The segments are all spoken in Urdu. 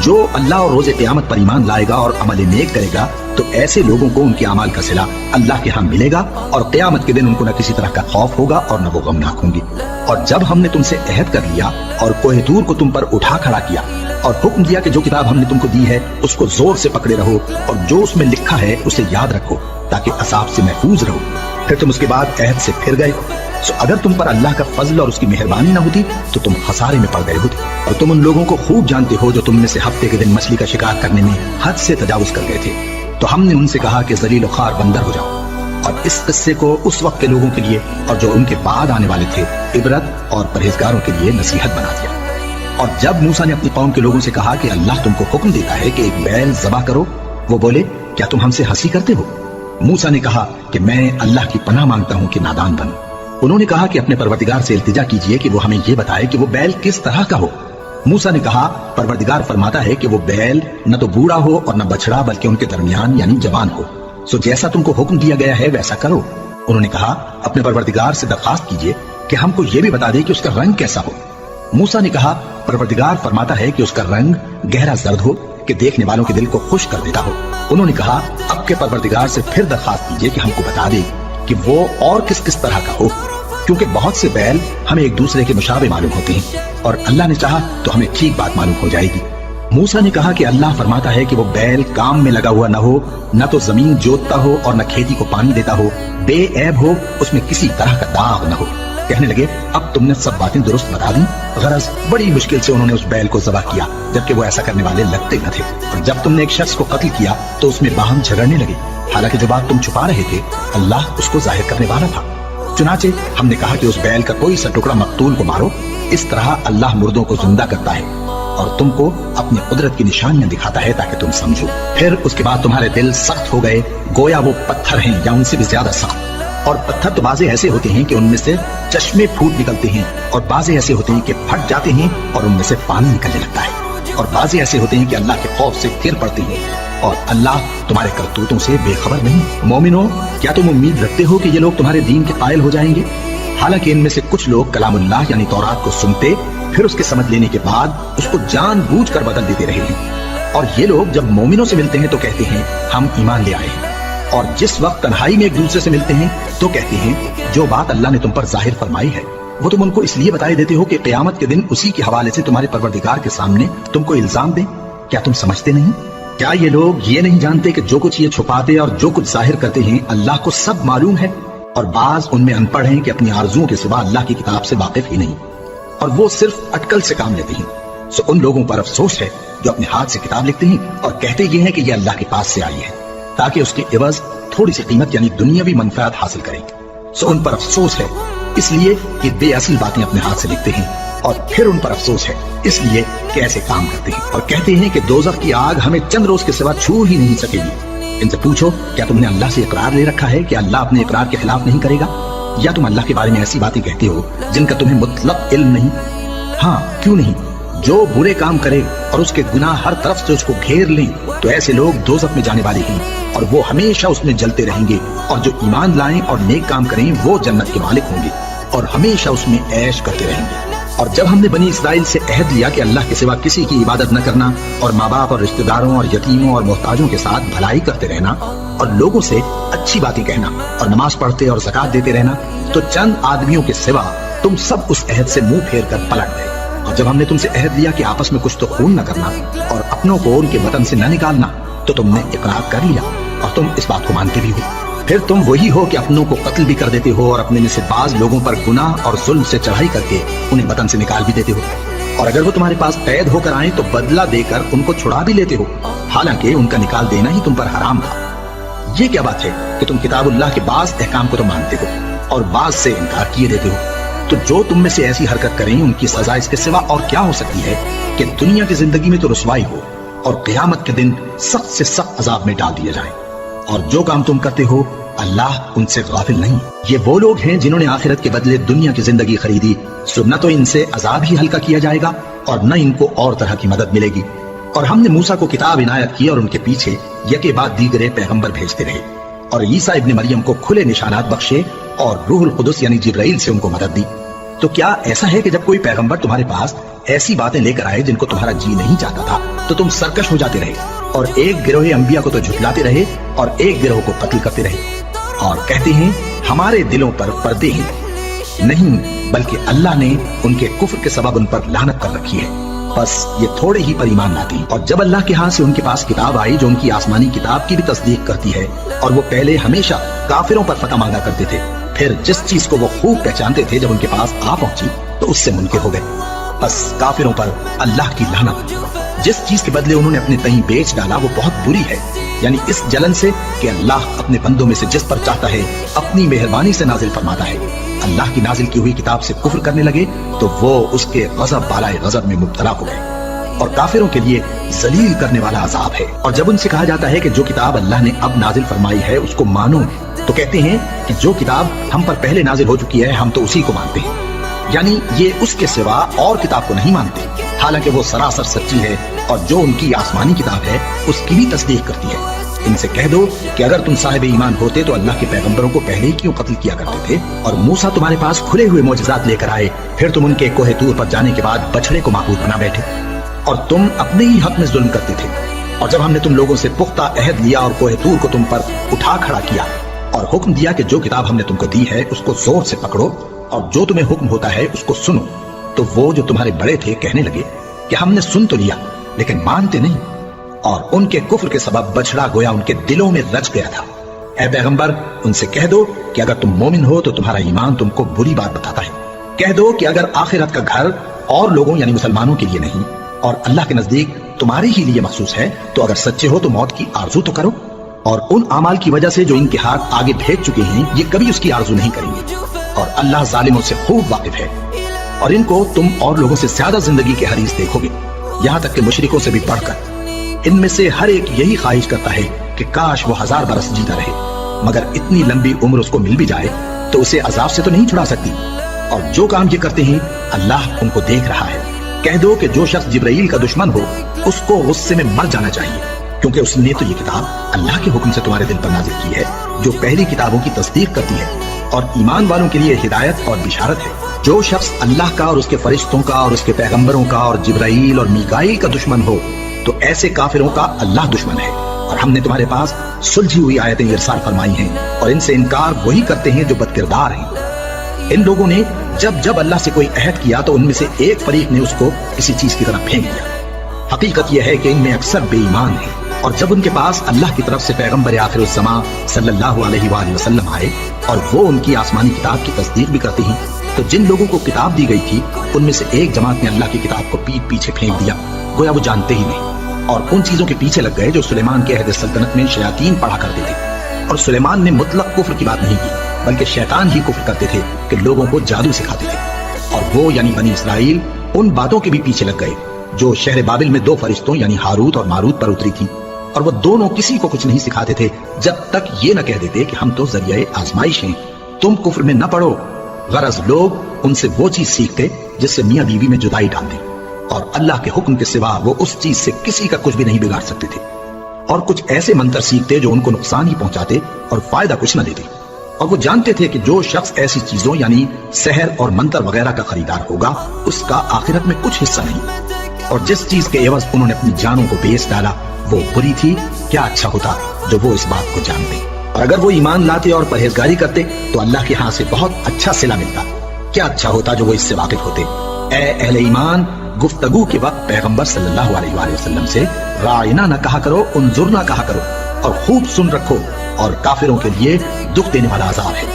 جو اللہ اور روز قیامت پر ایمان لائے گا اور عمل نیک کرے گا تو ایسے لوگوں کو ان کے اعمال کا صلہ اللہ کے ہاں ملے گا، اور قیامت کے دن ان کو نہ کسی طرح کا خوف ہوگا اور نہ وہ غمناک ہوں گے۔ اور جب ہم نے تم سے عہد کر لیا اور کوہ طور کو تم پر اٹھا کھڑا کیا اور حکم دیا کہ جو کتاب ہم نے تم کو دی ہے اس کو زور سے پکڑے رہو اور جو اس میں لکھا ہے اسے یاد رکھو تاکہ عذاب سے محفوظ رہو، پھر تم اس کے بعد عہد سے پھر گئے، سو اگر تم پر اللہ کا فضل اور اس کی مہربانی نہ ہوتی تو تم خسارے میں پڑ گئے ہوتے۔ اور تم ان لوگوں کو خوب جانتے ہو جو تم میں سے ہفتے کے دن مچھلی کا شکار کرنے میں حد سے تجاوز کر گئے تھے، تو ہم نے ان سے کہا کہ ذلیل و خوار بندر ہو جاؤ، اور اس قصے کو اس وقت کے لوگوں کے لیے اور جو ان کے بعد آنے والے تھے عبرت اور پرہیزگاروں کے لیے نصیحت بنا دیا۔ اور جب موسیٰ نے اپنی قوم کے لوگوں سے کہا کہ اللہ تم کو حکم دیتا ہے کہ ایک بیل ذبح کرو، وہ بولے کیا تم ہم سے ہنسی کرتے ہو؟ موسیٰ نے کہا کہ میں اللہ کی پناہ مانگتا ہوں کہ نادان بنوں۔ انہوں نے کہا کہ اپنے پروردگار سے التجا کیجئے کہ وہ ہمیں یہ بتائے کہ وہ بیل کس طرح کا ہو۔ موسیٰ نے کہا پروردگار فرماتا ہے کہ وہ بیل نہ تو بوڑھا ہو اور نہ بچڑا بلکہ ان کے درمیان یعنی جوان ہو، سو جیسا تم کو حکم دیا گیا ہے ویسا کرو۔ انہوں نے کہا اپنے پروردگار سے درخواست کیجئے کہ ہم کو یہ بھی بتا دے کہ اس کا رنگ کیسا ہو۔ موسیٰ نے کہا پروردگار فرماتا ہے کہ اس کا رنگ گہرا زرد ہو کہ دیکھنے والوں کے دل کو خوش کر دیتا ہو۔ انہوں نے کہا اب کے پروردگار سے پھر درخواست کیجئے کہ ہم کو بتا دے کہ وہ اور کس کس طرح کا ہو، کیونکہ بہت سے بیل ہمیں ایک دوسرے کے مشابہ معلوم ہوتے ہیں، اور اللہ نے چاہا تو ہمیں ٹھیک بات معلوم ہو جائے گی۔ موسیٰ نے کہا کہ اللہ فرماتا ہے کہ وہ بیل کام میں لگا ہوا نہ ہو، نہ تو زمین جوتتا ہو اور نہ کھیتی کو پانی دیتا ہو، بے عیب ہو، اس میں کسی طرح کا داغ نہ ہو۔ کہنے لگے اب تم نے سب باتیں درست بتا دی۔ غرض بڑی مشکل سے انہوں نے اس بیل کو ذبح کیا جبکہ وہ ایسا کرنے والے لگتے نہ تھے، اور جب تم نے ایک شخص کو قتل کیا تو اس میں باہم جھگڑنے لگے، حالانکہ جو بات تم چھپا رہے تھے اللہ اس کو ظاہر کرنے والا تھا۔ چنانچہ ہم نے کہا کہ اس بیل کا کوئی سا ٹکڑا مقتول کو مارو، اس طرح اللہ مردوں کو زندہ کرتا ہے اور تم کو اپنی قدرت کی نشانیاں دکھاتا ہے تاکہ تم سمجھو۔ پھر اس کے بعد تمہارے دل سخت ہو گئے گویا وہ پتھر ہیں یا ان سے بھی زیادہ سخت، اور پتھر تو بعضے ایسے ہوتے ہیں کہ ان میں سے چشمے پھوٹ نکلتے ہیں، اور بعضے ایسے ہوتے ہیں کہ پھٹ جاتے ہیں اور ان میں سے پانی نکلنے لگتا ہے، اور بعضے ایسے ہوتے ہیں کہ اللہ کے خوف سے گر پڑتے ہیں، اور اللہ تمہارے کرتوتوں سے بے خبر نہیں۔ مومنو کیا تم امید رکھتے ہو کہ یہ لوگ تمہارے دین کے قائل ہو جائیں گے؟ حالانکہ ان میں سے کچھ لوگ کلام اللہ یعنی تورات کو سنتے پھر اس کے سمجھ لینے کے بعد اس کو جان بوجھ کر بدل دیتے رہے ہیں، اور یہ لوگ جب مومنوں سے ملتے ہیں تو کہتے ہیں ہم ایمان لے آئے ہیں، اور جس وقت تنہائی میں ایک دوسرے سے ملتے ہیں تو کہتے ہیں جو بات اللہ نے تم پر ظاہر فرمائی ہے وہ تم ان کو اس لیے بتائے دیتے ہو کہ قیامت کے دن اسی کے حوالے سے تمہارے پروردگار کے سامنے تم کو الزام دیں۔ کیا تم سمجھتے نہیں؟ کیا یہ لوگ یہ نہیں جانتے کہ جو کچھ یہ چھپاتے اور جو کچھ ظاہر کرتے ہیں اللہ کو سب معلوم ہے؟ اور بعض ان میں ان پڑھ ہیں کہ اپنی آرزوؤں کے سوا اللہ کی کتاب سے واقف ہی نہیں، اور وہ صرف اٹکل سے کام لیتے ہیں۔ سو ان لوگوں پر افسوس ہے جو اپنے ہاتھ سے کتاب لکھتے ہیں اور کہتے یہ ہیں کہ یہ اللہ کے پاس سے آئی ہے تاکہ اس کے عوض تھوڑی سی قیمت یعنی دنیاوی منفعت حاصل کریں۔ سو ان پر افسوس ہے اس لیے کہ بے اصل باتیں اپنے ہاتھ سے لکھتے ہیں، اور پھر ان پر افسوس ہے اس لیے کہ ایسے کام کرتے ہیں اور کہتے ہیں کہ دوزخ کی آگ ہمیں چند روز کے سوا چھو ہی نہیں سکے گی۔ ان سے پوچھو کیا تم نے اللہ سے اقرار لے رکھا ہے کہ اللہ اپنے اقرار کے خلاف نہیں کرے گا، یا تم اللہ کے بارے میں ایسی باتیں کہتے ہو جن کا تمہیں مطلق علم نہیں؟ ہاں کیوں نہیں، جو برے کام کرے اور اس کے گناہ ہر طرف سے اس کو گھیر لیں تو ایسے لوگ دوزخ میں جانے والے ہیں اور وہ ہمیشہ اس میں جلتے رہیں گے، اور جو ایمان لائیں اور نیک کام کریں وہ جنت کے مالک ہوں گے اور ہمیشہ اس میں عیش کرتے رہیں گے۔ اور جب ہم نے بنی اسرائیل سے عہد لیا کہ اللہ کے سوا کسی کی عبادت نہ کرنا اور ماں باپ اور رشتہ داروں اور یتیموں اور محتاجوں کے ساتھ بھلائی کرتے رہنا اور لوگوں سے اچھی باتیں کہنا اور نماز پڑھتے اور زکوٰۃ دیتے رہنا، تو چند آدمیوں کے سوا تم سب اس عہد سے منہ پھیر کر پلٹ گئے۔ اور جب ہم نے تم سے عہد لیا کہ آپس میں کچھ تو خون نہ کرنا اور اپنوں کو ان کے وطن سے نہ نکالنا، تو تم نے اقرار کر لیا اور تم اس بات کو مانتے بھی ہو۔ پھر تم وہی ہو کہ اپنوں کو قتل بھی کر دیتے ہو اور اپنے میں سے بعض لوگوں پر گناہ اور ظلم سے چڑھائی کر کے انہیں وطن سے نکال بھی دیتے ہو، اور اگر وہ تمہارے پاس قید ہو کر آئیں تو بدلہ دے کر ان کو چھڑا بھی لیتے ہو، حالانکہ ان کا نکال دینا ہی تم پر حرام تھا۔ یہ کیا بات ہے کہ تم کتاب اللہ کے بعض احکام کو تو مانتے ہو اور بعض سے انکار کیے دیتے ہو؟ تو جو تم میں سے ایسی حرکت کریں ان کی سزا اس کے سوا اور کیا ہو سکتی ہے کہ دنیا کی زندگی میں تو رسوائی ہو اور قیامت کے دن سخت سے سخت عذاب میں ڈال دیے جائیں۔ اور جو کام تم کرتے ہو اللہ ان سے غافل نہیں۔ یہ وہ لوگ ہیں جنہوں نے آخرت کے بدلے دنیا کی زندگی خریدی، سو نہ تو ان سے عذاب ہی ہلکا کیا جائے گا اور نہ ان کو اور طرح کی مدد ملے گی۔ اور ہم نے موسیٰ کو کتاب عنایت کی اور ان کے پیچھے یکے بعد دیگرے پیغمبر بھیجتے رہے، اور عیسیٰ ابن مریم کو کھلے نشانات بخشے اور روح القدس یعنی جبرائیل سے ان کو مدد دی۔ تو کیا ایسا ہے کہ جب کوئی پیغمبر تمہارے پاس ایسی باتیں لے کر آئے جن کو تمہارا جی نہیں چاہتا تھا تو تم سرکش ہو جاتے رہے اور ایک گروہ انبیاء کو تو جھٹلاتے رہے اور ایک گروہ کو قتل کرتے رہے اور کہتے ہیں ہمارے دلوں پر پردے ہیں؟ نہیں، بلکہ اللہ نے ان کے کفر کے سبب ان پر لعنت کر رکھی ہے، بس یہ تھوڑے ہی پر ایمان لاتے ہیں۔ اور جب اللہ کے ہاں سے ان کے پاس کتاب آئی جو ان کی آسمانی کتاب کی بھی تصدیق کرتی ہے، اور وہ پہلے ہمیشہ کافروں پر فتح مانگا کرتے تھے، پھر جس چیز کو وہ خوب پہچانتے تھے جب ان کے پاس آ پہنچی تو اس سے منکر ہو گئے، بس کافروں پر اللہ کی لعنت۔ جس چیز کے بدلے انہوں نے اپنے تئیں بیچ ڈالا وہ بہت بری ہے، یعنی اس جلن سے کہ اللہ اپنے بندوں میں سے جس پر چاہتا ہے اپنی مہربانی سے نازل فرماتا ہے۔ اللہ کی نازل کی ہوئی کتاب سے کفر کرنے لگے تو وہ اس کے غضب بالائے غضب میں مبتلا ہو گئے، اور کافروں کے لیے ذلیل کرنے والا عذاب ہے۔ اور جب ان سے کہا جاتا ہے کہ جو کتاب اللہ نے اب نازل فرمائی ہے اس کو مانو، تو کہتے ہیں کہ جو کتاب ہم پر پہلے نازل ہو چکی ہے ہم تو اسی کو مانتے ہیں، یعنی یہ اس کے سوا اور کتاب کو نہیں مانتے، حالانکہ وہ سراسر سچی ہے اور جو ان کی آسمانی کتاب ہے اس کی بھی تصدیق کرتی ہے۔ ان سے کہہ دو کہ اگر تم صاحب ایمان ہوتے تو اللہ کے پیغمبروں کو پہلے ہی کیوں قتل کیا کرتے تھے؟ اور موسیٰ تمہارے پاس کھلے ہوئے معجزات لے کر آئے، پھر تم ان کے کوہ طور پر جانے کے بعد بچڑے کو معبود بنا بیٹھے، اور تم اپنے ہی حق میں ظلم کرتے تھے۔ اور جب ہم نے تم لوگوں سے پختہ عہد لیا اور کوہ طور کو تم پر اٹھا کھڑا کیا اور حکم دیا کہ جو کتاب ہم نے تم کو دی ہے اس کو زور سے پکڑو اور جو تمہیں حکم ہوتا ہے اس کو سنو، تو وہ جو تمہارے بڑے تھے کہنے لگے کہ ہم نے سن تو لیا لیکن مانتے نہیں، اور ان کے کفر کے سبب بچڑا گویا ان کے دلوں میں رچ گیا تھا۔ اے پیغمبر ان سے کہہ دو کہ اگر تم مومن ہو تو تمہارا ایمان تم کو بری بات بتاتا ہے۔ کہہ دو کہ اگر آخرت کا گھر اور لوگوں یعنی مسلمانوں کے لیے نہیں اور اللہ کے نزدیک تمہارے ہی لیے مخصوص ہے تو اگر سچے ہو تو موت کی آرزو تو کرو، اور ان اعمال کی وجہ سے جو ان کے ہاتھ آگے بھیج چکے ہیں یہ کبھی اس کی آرزو نہیں کریں گے، اور اللہ ظالموں سے خوب واقف ہے۔ اور ان کو تم اور لوگوں سے زیادہ زندگی کے حریص دیکھو گے، یہاں تک کہ مشرکوں سے بھی بڑھ کر۔ ان میں سے ہر ایک یہی خواہش کرتا ہے کہ کاش وہ 1000 برس جیتا رہے، مگر اتنی لمبی عمر اس کو مل بھی جائے تو اسے عذاب سے تو نہیں چھڑا سکتی، اور جو کام یہ کرتے ہیں اللہ ان کو دیکھ رہا ہے۔ کہہ دو کہ جو شخص جبرائیل کا دشمن ہو اس کو غصے میں مر جانا چاہیے، کیونکہ اس نے تو یہ کتاب اللہ کے حکم سے تمہارے دل پر نازل کی ہے جو پہلی کتابوں کی تصدیق کرتی ہے اور ایمان والوں کے لیے ہدایت اور بشارت ہے۔ جو شخص اللہ کا اور اس کے فرشتوں کا اور اس کے پیغمبروں کا اور جبرائیل اور میکائیل کا دشمن ہو تو ایسے کافروں کا اللہ دشمن ہے، اور ہم نے تمہارے پاس سلجھی ہوئی آیتیں ارسال فرمائی ہیں، اور ان سے انکار وہی کرتے ہیں جو بد کردار ہیں۔ ان لوگوں نے جب اللہ سے کوئی عہد کیا تو ان میں سے ایک فریق نے اس کو کسی چیز کی طرح پھینک دیا۔ حقیقت یہ ہے کہ ان میں اکثر بے ایمان ہیں، اور جب ان کے پاس اللہ کی طرف سے پیغمبر آخر الزمان صلی اللہ علیہ وآلہ وسلم آئے اور وہ ان کی آسمانی کتاب کی تصدیق بھی کرتے ہیں، تو جن لوگوں کو کتاب دی گئی تھی ان میں سے ایک جماعت نے اللہ کی کتاب کو پیٹ پیچھے پھینک دیا گویا وہ جانتے ہی نہیں، اور ان چیزوں کے پیچھے لگ گئے جو سلیمان کے عہد سلطنت میں شیاطین پڑھا کرتے تھے۔ اور سلیمان نے مطلق کفر کی بات نہیں کی بلکہ شیطان ہی کفر کرتے تھے کہ لوگوں کو جادو سکھاتے تھے، اور وہ یعنی بنی اسرائیل ان باتوں کے بھی پیچھے لگ گئے جو شہر بابل میں 2 فرشتوں یعنی ہاروت اور ماروت پر اتری تھی، اور وہ دونوں کسی کو کچھ نہیں سکھاتے تھے جب تک یہ نہ کہہ دیتے کہ ہم تو ذریعہ آزمائش ہیں، تم کفر میں نہ پڑو۔ غرض لوگ ان سے وہ چیز سیکھتے جس سے میاں بیوی میں جدائی ڈال دیں، اور اللہ کے حکم کے سوا وہ اس چیز سے کسی کا کچھ بھی نہیں بگاڑ سکتے تھے، اور کچھ ایسے منتر سیکھتے جو ان کو نقصان ہی پہنچاتے اور فائدہ کچھ نہ دیتے، اور وہ جانتے تھے کہ جو شخص ایسی چیزوں یعنی سحر اور منتر وغیرہ کا خریدار ہوگا اس کا آخرت میں کچھ حصہ نہیں، اور جس چیز کے عوض انہوں نے اپنی جانوں کو بیچ ڈالا وہ بری تھی۔ کیا اچھا ہوتا جو وہ اس بات کو جانتے، اور اگر وہ ایمان لاتے اور پرہیزگاری کرتے تو اللہ کے ہاں سے بہت اچھا صلہ ملتا۔ کیا اچھا ہوتا جو وہ اس سے واقف ہوتے۔ اے اہل ایمان، گفتگو کے وقت پیغمبر صلی اللہ علیہ وآلہ وسلم سے رائنا نہ کہا کرو، انظرنا کہا کرو، اور خوب سن رکھو، اور کافروں کے لیے دکھ دینے والا عذاب ہے۔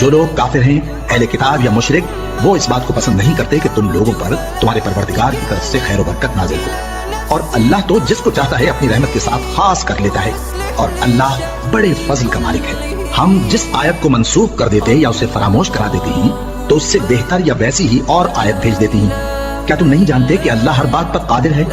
جو لوگ کافر ہیں اہل کتاب یا مشرک وہ اس بات کو پسند نہیں کرتے کہ تم لوگوں پر تمہارے پروردگار کی طرف سے خیر و برکت نازل ہو، اور اللہ تو جس کو چاہتا ہے اپنی رحمت کے ساتھ خاص کر لیتا ہے، اور اللہ بڑے فضل کا مالک ہے۔ ہم جس آیت کو منسوخ کر دیتے یا اسے فراموش کرا دیتے ہیں تو اس سے بہتر یا ویسی ہی اور آیت بھیج دیتے ہیں۔ کیا تم نہیں جانتے کہ اللہ ہر بات پر قادر ہے؟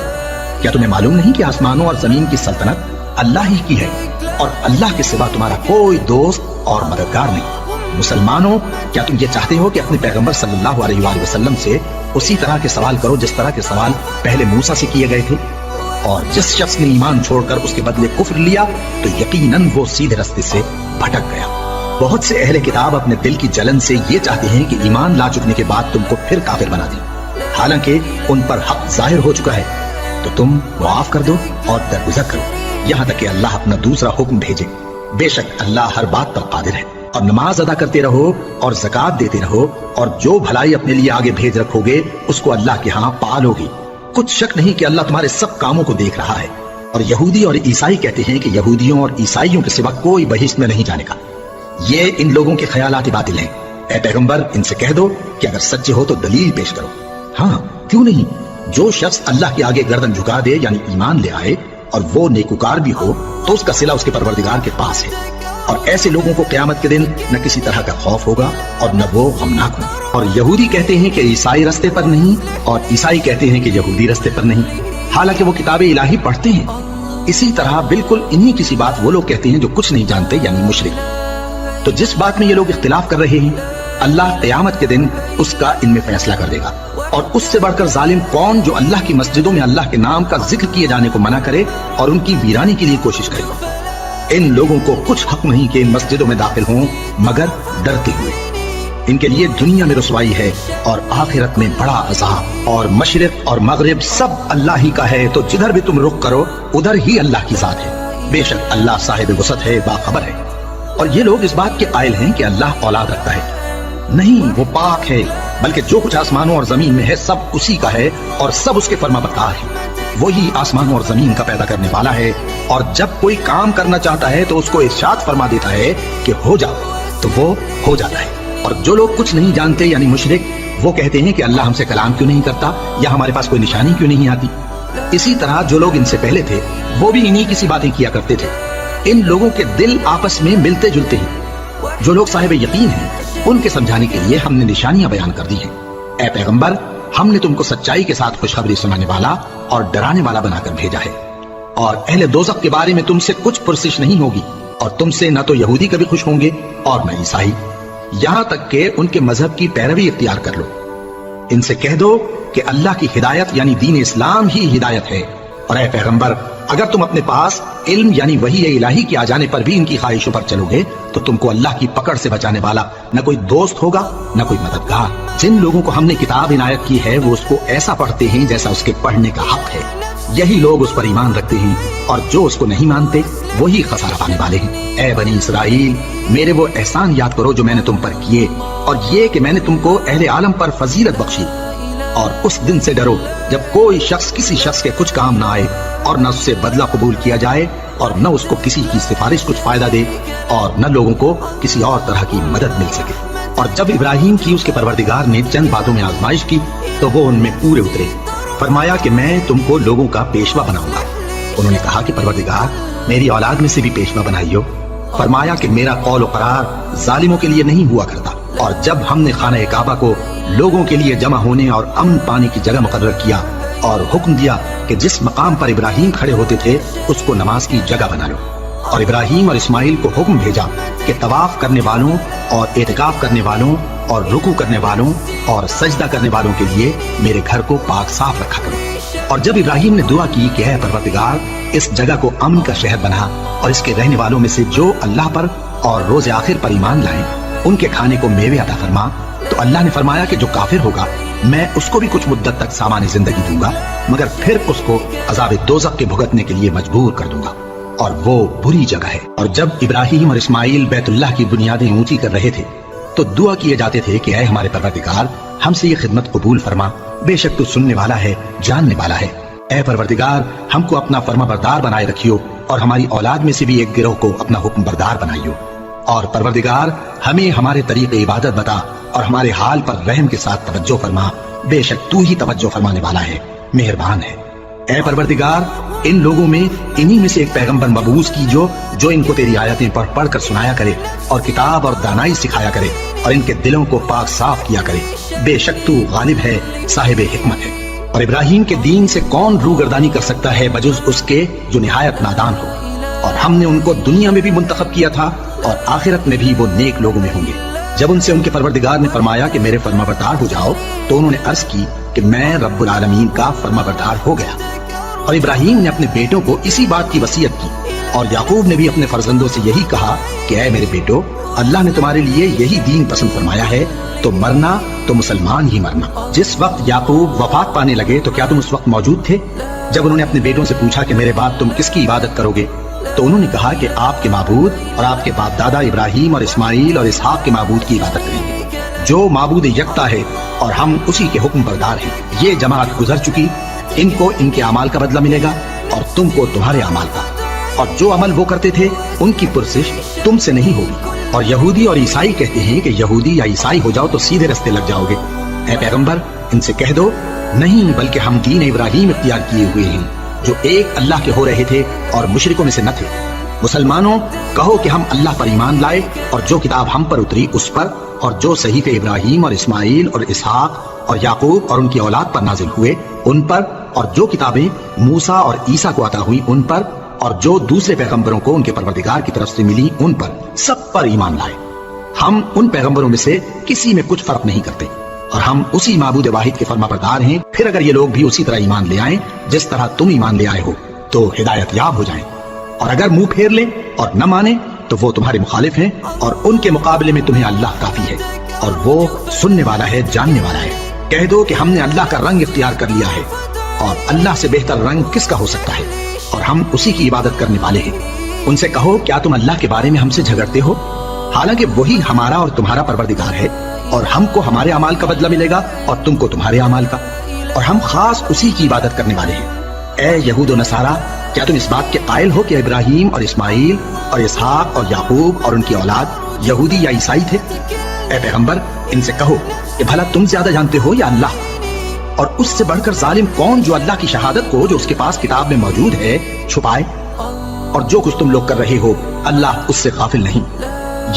کیا تمہیں معلوم نہیں کہ آسمانوں اور زمین کی سلطنت اللہ ہی کی ہے، اور اللہ کے سوا تمہارا کوئی دوست اور مددگار نہیں؟ مسلمانوں، کیا تم یہ چاہتے ہو کہ اپنے پیغمبر صلی اللہ علیہ وآلہ وسلم سے اسی طرح کے سوال کرو جس طرح کے سوال پہلے موسیٰ سے کیے گئے تھے؟ اور جس شخص نے ایمان چھوڑ کر اس کے بدلے کفر لیا تو یقیناً وہ سیدھے راستے سے بھٹک گیا۔ بہت سے اہل کتاب اپنے دل کی جلن سے یہ چاہتے ہیں کہ ایمان لا چکنے کے بعد تم کو پھر کافر بنا دیں، حالانکہ ان پر حق ظاہر ہو چکا ہے۔ تو تم معاف کر دو اور درگزر کرو یہاں تک کہ اللہ اپنا دوسرا حکم بھیجے۔ بے شک اللہ ہر بات پر قادر ہے۔ اور نماز ادا کرتے رہو اور زکوٰۃ دیتے رہو، اور جو بھلائی اپنے لیے آگے بھیج رکھو گے اس کو اللہ کے ہاں پالو گی۔ کچھ شک نہیں کہ اللہ تمہارے سب کاموں کو دیکھ رہا ہے۔ اور یہودی اور عیسائی کہتے ہیں کہ یہودیوں اور عیسائیوں کے سوا کوئی بہشت میں نہیں جانے کا۔ یہ ان لوگوں کے خیالات باطل ہیں۔ اے پیغمبر ان سے کہہ دو کہ اگر سچے ہو تو دلیل پیش کرو۔ ہاں کیوں نہیں، جو شخص اللہ کے آگے گردن جھکا دے یعنی ایمان لے آئے اور وہ نیکوکار بھی ہو تو اس کا صلہ اس کے پروردگار کے پاس ہے۔ اور ایسے لوگوں کو قیامت کے دن نہ کسی طرح کا خوف ہوگا اور نہ وہ غمناک ہوں۔ اور یہودی کہتے ہیں کہ عیسائی رستے پر نہیں، اور عیسائی کہتے ہیں کہ یہودی رستے پر نہیں، حالانکہ وہ کتاب الہی پڑھتے ہیں۔ اسی طرح بالکل انہی کسی بات وہ لوگ کہتے ہیں جو کچھ نہیں جانتے یعنی مشرک۔ تو جس بات میں یہ لوگ اختلاف کر رہے ہیں اللہ قیامت کے دن اس کا ان میں فیصلہ کر دے گا۔ اور اس سے بڑھ کر ظالم کون جو اللہ کی مسجدوں میں اللہ کے نام کا ذکر کیے جانے کو منع کرے اور ان کی ویرانی کے لیے کوشش کرے گا۔ ان لوگوں کو کچھ حق نہیں کہ ان مسجدوں میں داخل ہوں مگر ڈرتے ہوئے۔ ان کے لیے دنیا میں رسوائی ہے اور آخرت میں بڑا عذاب۔ اور مشرق اور مغرب سب اللہ ہی کا ہے، تو جدھر بھی تم رخ کرو ادھر ہی اللہ کی ذات ہے۔ بے شک اللہ صاحب وسعت ہے، باخبر ہے۔ اور یہ لوگ اس بات کے قائل ہیں کہ اللہ اولاد رکھتا ہے۔ نہیں، وہ پاک ہے، بلکہ جو کچھ آسمانوں اور زمین میں ہے سب اسی کا ہے اور سب اس کے فرما بردار ہے۔ وہی آسمانوں اور زمین کا پیدا کرنے والا ہے، اور جب کوئی کام کرنا چاہتا ہے تو اس کو ارشاد فرما دیتا ہے کہ ہو جاؤ تو وہ ہو جاتا ہے۔ اور جو لوگ کچھ نہیں جانتے یعنی مشرک، وہ کہتے ہیں کہ اللہ ہم سے کلام کیوں نہیں کرتا یا ہمارے پاس کوئی نشانی کیوں نہیں آتی۔ اسی طرح جو لوگ ان سے پہلے تھے وہ بھی انہی کسی باتیں کیا کرتے تھے۔ ان لوگوں کے دل آپس میں ملتے جلتے ہیں۔ جو لوگ صاحب یقین ہیں ان کے سمجھانے کے لیے ہم نے نشانیاں بیان کر دی ہیں۔ اے پیغمبر ہم نے تم کو سچائی کے ساتھ خوشخبری سنانے والا اور ڈرانے والا بنا کر بھیجا ہے۔ اور اہل دوزخ کے بارے میں تم سے کچھ پرسش نہیں ہوگی، اور تم سے نہ تو یہودی کبھی خوش ہوں گے اور نہ عیسائی، یہاں تک کہ ان کے مذہب کی پیروی اختیار کر لو۔ ان سے کہہ دو کہ اللہ کی ہدایت یعنی دین اسلام ہی ہدایت ہے۔ اور اے پیغمبر اگر تم اپنے پاس علم یعنی وحی الہی کے آ جانے پر بھی ان کی خواہشوں پر چلو گے تو تم کو اللہ کی پکڑ سے بچانے والا نہ کوئی دوست ہوگا نہ کوئی مددگار۔ جن لوگوں کو ہم نے کتاب عنایت کی ہے وہ اس کو ایسا پڑھتے ہیں جیسا اس کے پڑھنے کا حق ہے، یہی لوگ اس پر ایمان رکھتے ہیں، اور جو اس کو نہیں مانتے وہی خسارہ پانے والے ہیں۔ اے بنی اسرائیل میرے وہ احسان یاد کرو جو میں نے تم پر کیے، اور یہ کہ میں نے تم کو اہل عالم پر فضیلت بخشی۔ اور اس دن سے ڈرو جب کوئی شخص کسی شخص کے کچھ کام نہ آئے اور نہ اس سے بدلہ قبول کیا جائے اور نہ اس کو کسی کی سفارش کچھ فائدہ دے اور نہ لوگوں کو کسی اور طرح کی مدد مل سکے۔ اور جب ابراہیم کی اس کے پروردگار نے چند باتوں میں آزمائش کی تو وہ ان میں پورے اترے۔ فرمایا کہ میں تم کو لوگوں کا پیشوا بناؤں گا۔ انہوں نے کہا کہ پروردگار میری اولاد میں سے بھی پیشوا بنائیو۔ فرمایا کہ میرا قول و قرار ظالموں کے لیے نہیں ہوا کرتا۔ اور جب ہم نے خانہ کعبہ کو لوگوں کے لیے جمع ہونے اور امن پانے کی جگہ مقرر کیا اور حکم دیا کہ جس مقام پر ابراہیم کھڑے ہوتے تھے اس کو نماز کی جگہ بنا لو، اور ابراہیم اور اسماعیل کو حکم بھیجا کہ طواف کرنے والوں اور اعتکاف کرنے والوں اور رکوع کرنے والوں اور سجدہ کرنے والوں کے لیے میرے گھر کو پاک صاف رکھا کرو۔ اور جب ابراہیم نے دعا کی کہ اے پروردگار اس جگہ کو امن کا شہر بنا، اور اس کے رہنے والوں میں سے جو اللہ پر اور روز آخر پر ایمان لائیں ان کے کھانے کو میوے عطا فرما، تو اللہ نے فرمایا کہ جو کافر ہوگا میں اس کو بھی کچھ مدت تک سامان زندگی دوں گا، مگر پھر اس کو عذاب دوزخ کے بھگتنے کے لیے مجبور کر دوں گا، اور وہ بری جگہ ہے۔ اور جب ابراہیم اور اسماعیل بیت اللہ کی بنیادیں اونچی کر رہے تھے تو دعا کیے جاتے تھے کہ اے ہمارے پروردگار ہم سے یہ خدمت قبول فرما، بے شک تو سننے والا ہے جاننے والا ہے۔ اے پروردگار ہم کو اپنا فرما بردار بنائے رکھیو، اور ہماری اولاد میں سے بھی ایک گروہ کو اپنا حکم بردار بنائیو۔ اور پروردگار ہمیں ہمارے طریق عبادت بتا اور ہمارے حال پر رحم کے ساتھ توجہ فرما، بے شک تو ہی توجہ فرمانے والا ہے، مہربان ہے۔ اے پروردگار ان لوگوں میں انہی میں سے ایک پیغمبر مبعوث کی جو ان کو تیری آیتیں پڑھ پڑھ کر سنایا کرے اور کتاب اور دانائی سکھایا کرے اور ان کے دلوں کو پاک صاف کیا کرے، بے شک تو غالب ہے صاحب حکمت ہے۔ اور ابراہیم کے دین سے کون روگردانی کر سکتا ہے بجز اس کے جو نہایت نادان ہو، اور ہم نے ان کو دنیا میں بھی منتخب کیا تھا اور آخرت میں بھی وہ نیک لوگوں میں ہوں گے۔ جب ان سے ان کے پروردگار نے فرمایا کہ میرے فرما بردار ہو جاؤ تو انہوں نے عرض کی کہ میں رب العالمین کا فرما بردار ہو گیا۔ اور ابراہیم نے اپنے بیٹوں کو اسی بات کی وصیت کی اور یعقوب نے بھی اپنے فرزندوں سے یہی کہا کہ اے میرے بیٹو، اللہ نے تمہارے لیے یہی دین پسند فرمایا ہے، تو مرنا تو مسلمان ہی مرنا۔ جس وقت یعقوب وفات پانے لگے تو کیا تم اس وقت موجود تھے جب انہوں نے اپنے بیٹوں سے پوچھا کہ میرے بعد تم کس کی عبادت کرو گے؟ تو انہوں نے کہا کہ آپ کے معبود اور آپ کے باپ دادا ابراہیم اور اسماعیل اور اسحاق کے معبود کی عبادت کریں گے، جو معبود یکتا ہے اور ہم اسی کے حکم بردار ہیں۔ یہ جماعت گزر چکی، ان کو ان کے اعمال کا بدلہ ملے گا اور تم کو تمہارے اعمال کا، اور جو عمل وہ کرتے تھے ان کی پرسش تم سے نہیں ہوگی۔ اور یہودی اور عیسائی کہتے ہیں کہ یہودی یا عیسائی ہو جاؤ تو سیدھے رستے لگ جاؤ گے۔ اے پیغمبر، ان سے کہہ دو نہیں، بلکہ ہم دین ابراہیم اختیار کیے ہوئے ہیں، جو ایک اللہ کے ہو رہے تھے اور مشرکوں میں سے نہ تھے۔ مسلمانوں، کہو کہ ہم اللہ پر ایمان لائے اور جو کتاب ہم پر اتری اس پر، اور جو صحیفے ابراہیم اور اسماعیل اور اسحاق اور یعقوب اور ان کی اولاد پر نازل ہوئے ان پر، اور جو کتابیں موسیٰ اور عیسیٰ کو عطا ہوئی ان پر، اور جو دوسرے پیغمبروں کو ان کے پروردگار کی طرف سے ملی ان پر، سب پر ایمان لائے۔ ہم ان پیغمبروں میں سے کسی میں کچھ فرق نہیں کرتے، اور ہم اسی معبود واحد کے فرما بردار ہیں۔ پھر اگر یہ لوگ بھی اسی طرح ایمان لے آئیں جس طرح تم ایمان لے آئے ہو تو ہدایت یاب ہو جائیں، اور اگر منہ پھیر لیں اور نہ مانیں تو وہ تمہارے مخالف ہیں، اور ان کے مقابلے میں تمہیں اللہ کافی ہے، اور وہ سننے والا ہے، جاننے والا ہے۔ کہہ دو کہ ہم نے اللہ کا رنگ اختیار کر لیا ہے، اور اللہ سے بہتر رنگ کس کا ہو سکتا ہے، اور ہم اسی کی عبادت کرنے والے ہیں۔ ان سے کہو کیا تم اللہ کے بارے میں ہم سے جھگڑتے ہو، حالانکہ وہی ہمارا اور تمہارا پروردگار ہے، اور ہم کو ہمارے اعمال کا بدلہ ملے گا اور تم کو تمہارے اعمال کا، اور ہم خاص اسی کی عبادت کرنے والے ہیں۔ اے یہود و نصارا، کیا تم اس بات کے قائل ہو کہ ابراہیم اور اسماعیل اور اسحاق اور یعقوب اور ان کی اولاد یہودی یا عیسائی تھے؟ اے پیغمبر، ان سے کہو کہ بھلا تم زیادہ جانتے ہو یا اللہ؟ اور اس سے بڑھ کر ظالم کون جو اللہ کی شہادت کو جو اس کے پاس کتاب میں موجود ہے چھپائے؟ اور جو کچھ تم لوگ کر رہے ہو اللہ اس سے غافل نہیں۔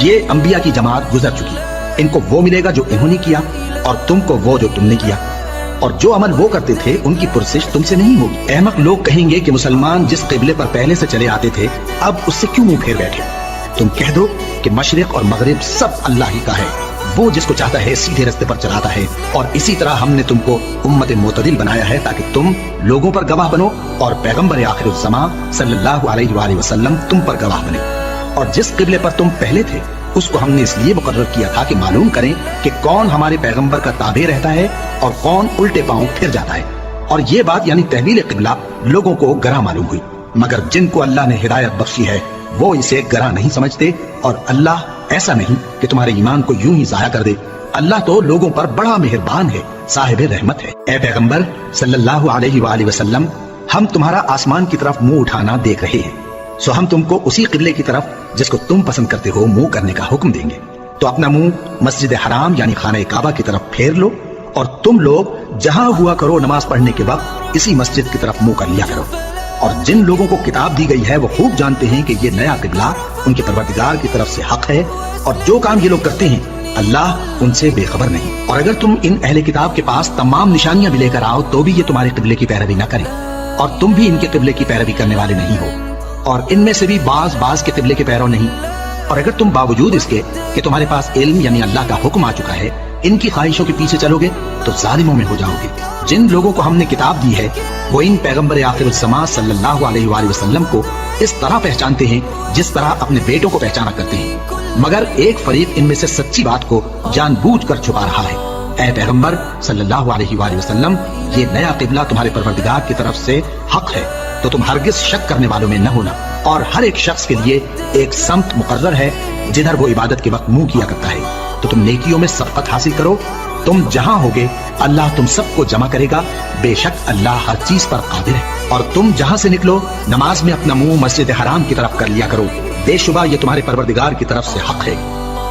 یہ انبیاء کی جماعت گزر چکی، ان کو وہ ملے گا جو انہوں نے کیا، اور تم کو وہ جو تم نے کیا، اور جو عمل وہ کرتے تھے ان کی پرسش تم سے نہیں ہوگی۔ احمق لوگ کہیں گے کہ مسلمان جس قبلے پر پہلے سے چلے آتے تھے اب اس سے کیوں منہ پھیر بیٹھے؟ تم کہہ دو کہ مشرق اور مغرب سب اللہ ہی کا ہے، وہ جس کو چاہتا ہے سیدھے راستے پر چلاتا ہے، اور اسی طرح ہم نے تم کو امت معتدل بنایا ہے تاکہ تم لوگوں پر گواہ بنو، اور پیغمبر آخر الزماں صلی اللہ علیہ وآلہ وسلم تم پر گواہ بنے۔ اور جس قبلے پر تم پہلے تھے اس کو ہم نے اس لیے مقرر کیا تھا کہ معلوم کریں کہ کون ہمارے پیغمبر کا تابع رہتا ہے اور کون الٹے پاؤں پھر جاتا ہے۔ اور یہ بات یعنی تحویل قبلہ لوگوں کو گراں معلوم ہوئی، مگر جن کو اللہ نے ہدایت بخشی ہے وہ اسے گراں نہیں سمجھتے، اور اللہ ایسا نہیں کہ تمہارے ایمان کو یوں ہی ضائع کر دے۔ اللہ تو لوگوں پر بڑا مہربان ہے، صاحب رحمت ہے۔ اے پیغمبر صلی اللہ علیہ وآلہ وسلم، ہم تمہارا آسمان کی طرف منہ اٹھانا دیکھ رہے ہیں، سو ہم تم کو اسی قبلے کی طرف جس کو تم پسند کرتے ہو منہ کرنے کا حکم دیں گے۔ تو اپنا منہ مسجد حرام یعنی خانہ کعبہ کی طرف پھیر لو، اور تم لوگ جہاں ہوا کرو نماز پڑھنے کے وقت اسی مسجد کی طرف منہ کر لیا کرو۔ اور جن لوگوں کو کتاب دی گئی ہے وہ خوب جانتے ہیں کہ یہ نیا قبلہ ان کے پروردگار کی طرف سے حق ہے، اور جو کام یہ لوگ کرتے ہیں اللہ ان سے بے خبر نہیں۔ اور اگر تم ان اہل کتاب کے پاس تمام نشانیاں بھی لے کر آؤ تو بھی یہ تمہارے قبلے کی پیروی نہ کریں، اور تم بھی ان کے قبلے کی پیروی کرنے والے نہیں ہو، اور ان میں سے بھی بعض کے قبلے کے پیرو نہیں۔ اور اگر تم باوجود اس کے کہ تمہارے پاس علم یعنی اللہ کا حکم آ چکا ہے ان کی خواہشوں کے پیچھے چلو گے تو ظالموں میں ہو جاؤ گے۔ جن لوگوں کو ہم نے کتاب دی ہے وہ ان پیغمبر آخر الزماں صلی اللہ علیہ وآلہ وسلم کو اس طرح پہچانتے ہیں جس طرح اپنے بیٹوں کو پہچانا کرتے ہیں، مگر ایک فریق ان میں سے سچی بات کو جان بوجھ کر چھپا رہا ہے۔ اے پیغمبر صلی اللہ علیہ وآلہ وسلم، یہ نیا قبلہ تمہارے پروردگار کی طرف سے حق ہے، تو تم ہرگز شک کرنے والوں میں نہ ہونا، اور ہر ایک شخص کے لیے ایک سمت مقرر ہے جدھر وہ عبادت کے وقت منہ کیا کرتا ہے، تو تم نیکیوں میں سبقت حاصل کرو۔ تم جہاں ہوگے اللہ تم سب کو جمع کرے گا، بے شک اللہ ہر چیز پر قادر ہے۔ اور تم جہاں سے نکلو نماز میں اپنا منہ مسجد حرام کی طرف کر لیا کرو، بے شبہ یہ تمہارے پروردگار کی طرف سے حق ہے،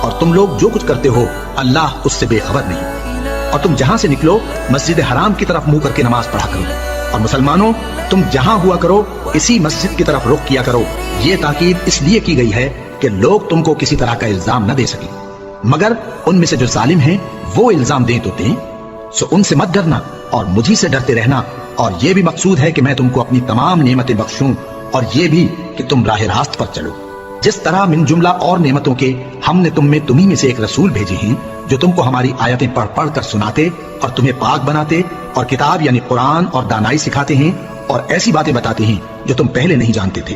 اور تم لوگ جو کچھ کرتے ہو اللہ اس سے بے خبر نہیں۔ اور تم جہاں سے نکلو مسجد حرام کی طرف منہ کر کے نماز پڑھا کرو، اور مسلمانوں تم جہاں ہوا کرو اسی مسجد کی طرف رخ کیا کرو۔ یہ تاکید اس لیے کی گئی ہے کہ لوگ تم کو کسی طرح کا الزام نہ دے سکیں، مگر ان میں سے جو ظالم ہیں وہ الزام دیں تو دیں، سو ان سے مت ڈرنا اور مجھی سے ڈرتے رہنا۔ اور یہ بھی مقصود ہے کہ میں تم کو اپنی تمام نعمتیں بخشوں، اور یہ بھی کہ تم راہ راست پر چلو، جس طرح من جملہ اور نعمتوں کے ہم نے تمہیں میں سے ایک رسول بھیجے ہیں جو تم کو ہماری آیتیں پڑھ پڑھ کر سناتے اور تمہیں پاک بناتے، اور کتاب یعنی قرآن اور دانائی سکھاتے ہیں، اور ایسی باتیں بتاتے ہیں جو تم پہلے نہیں جانتے تھے۔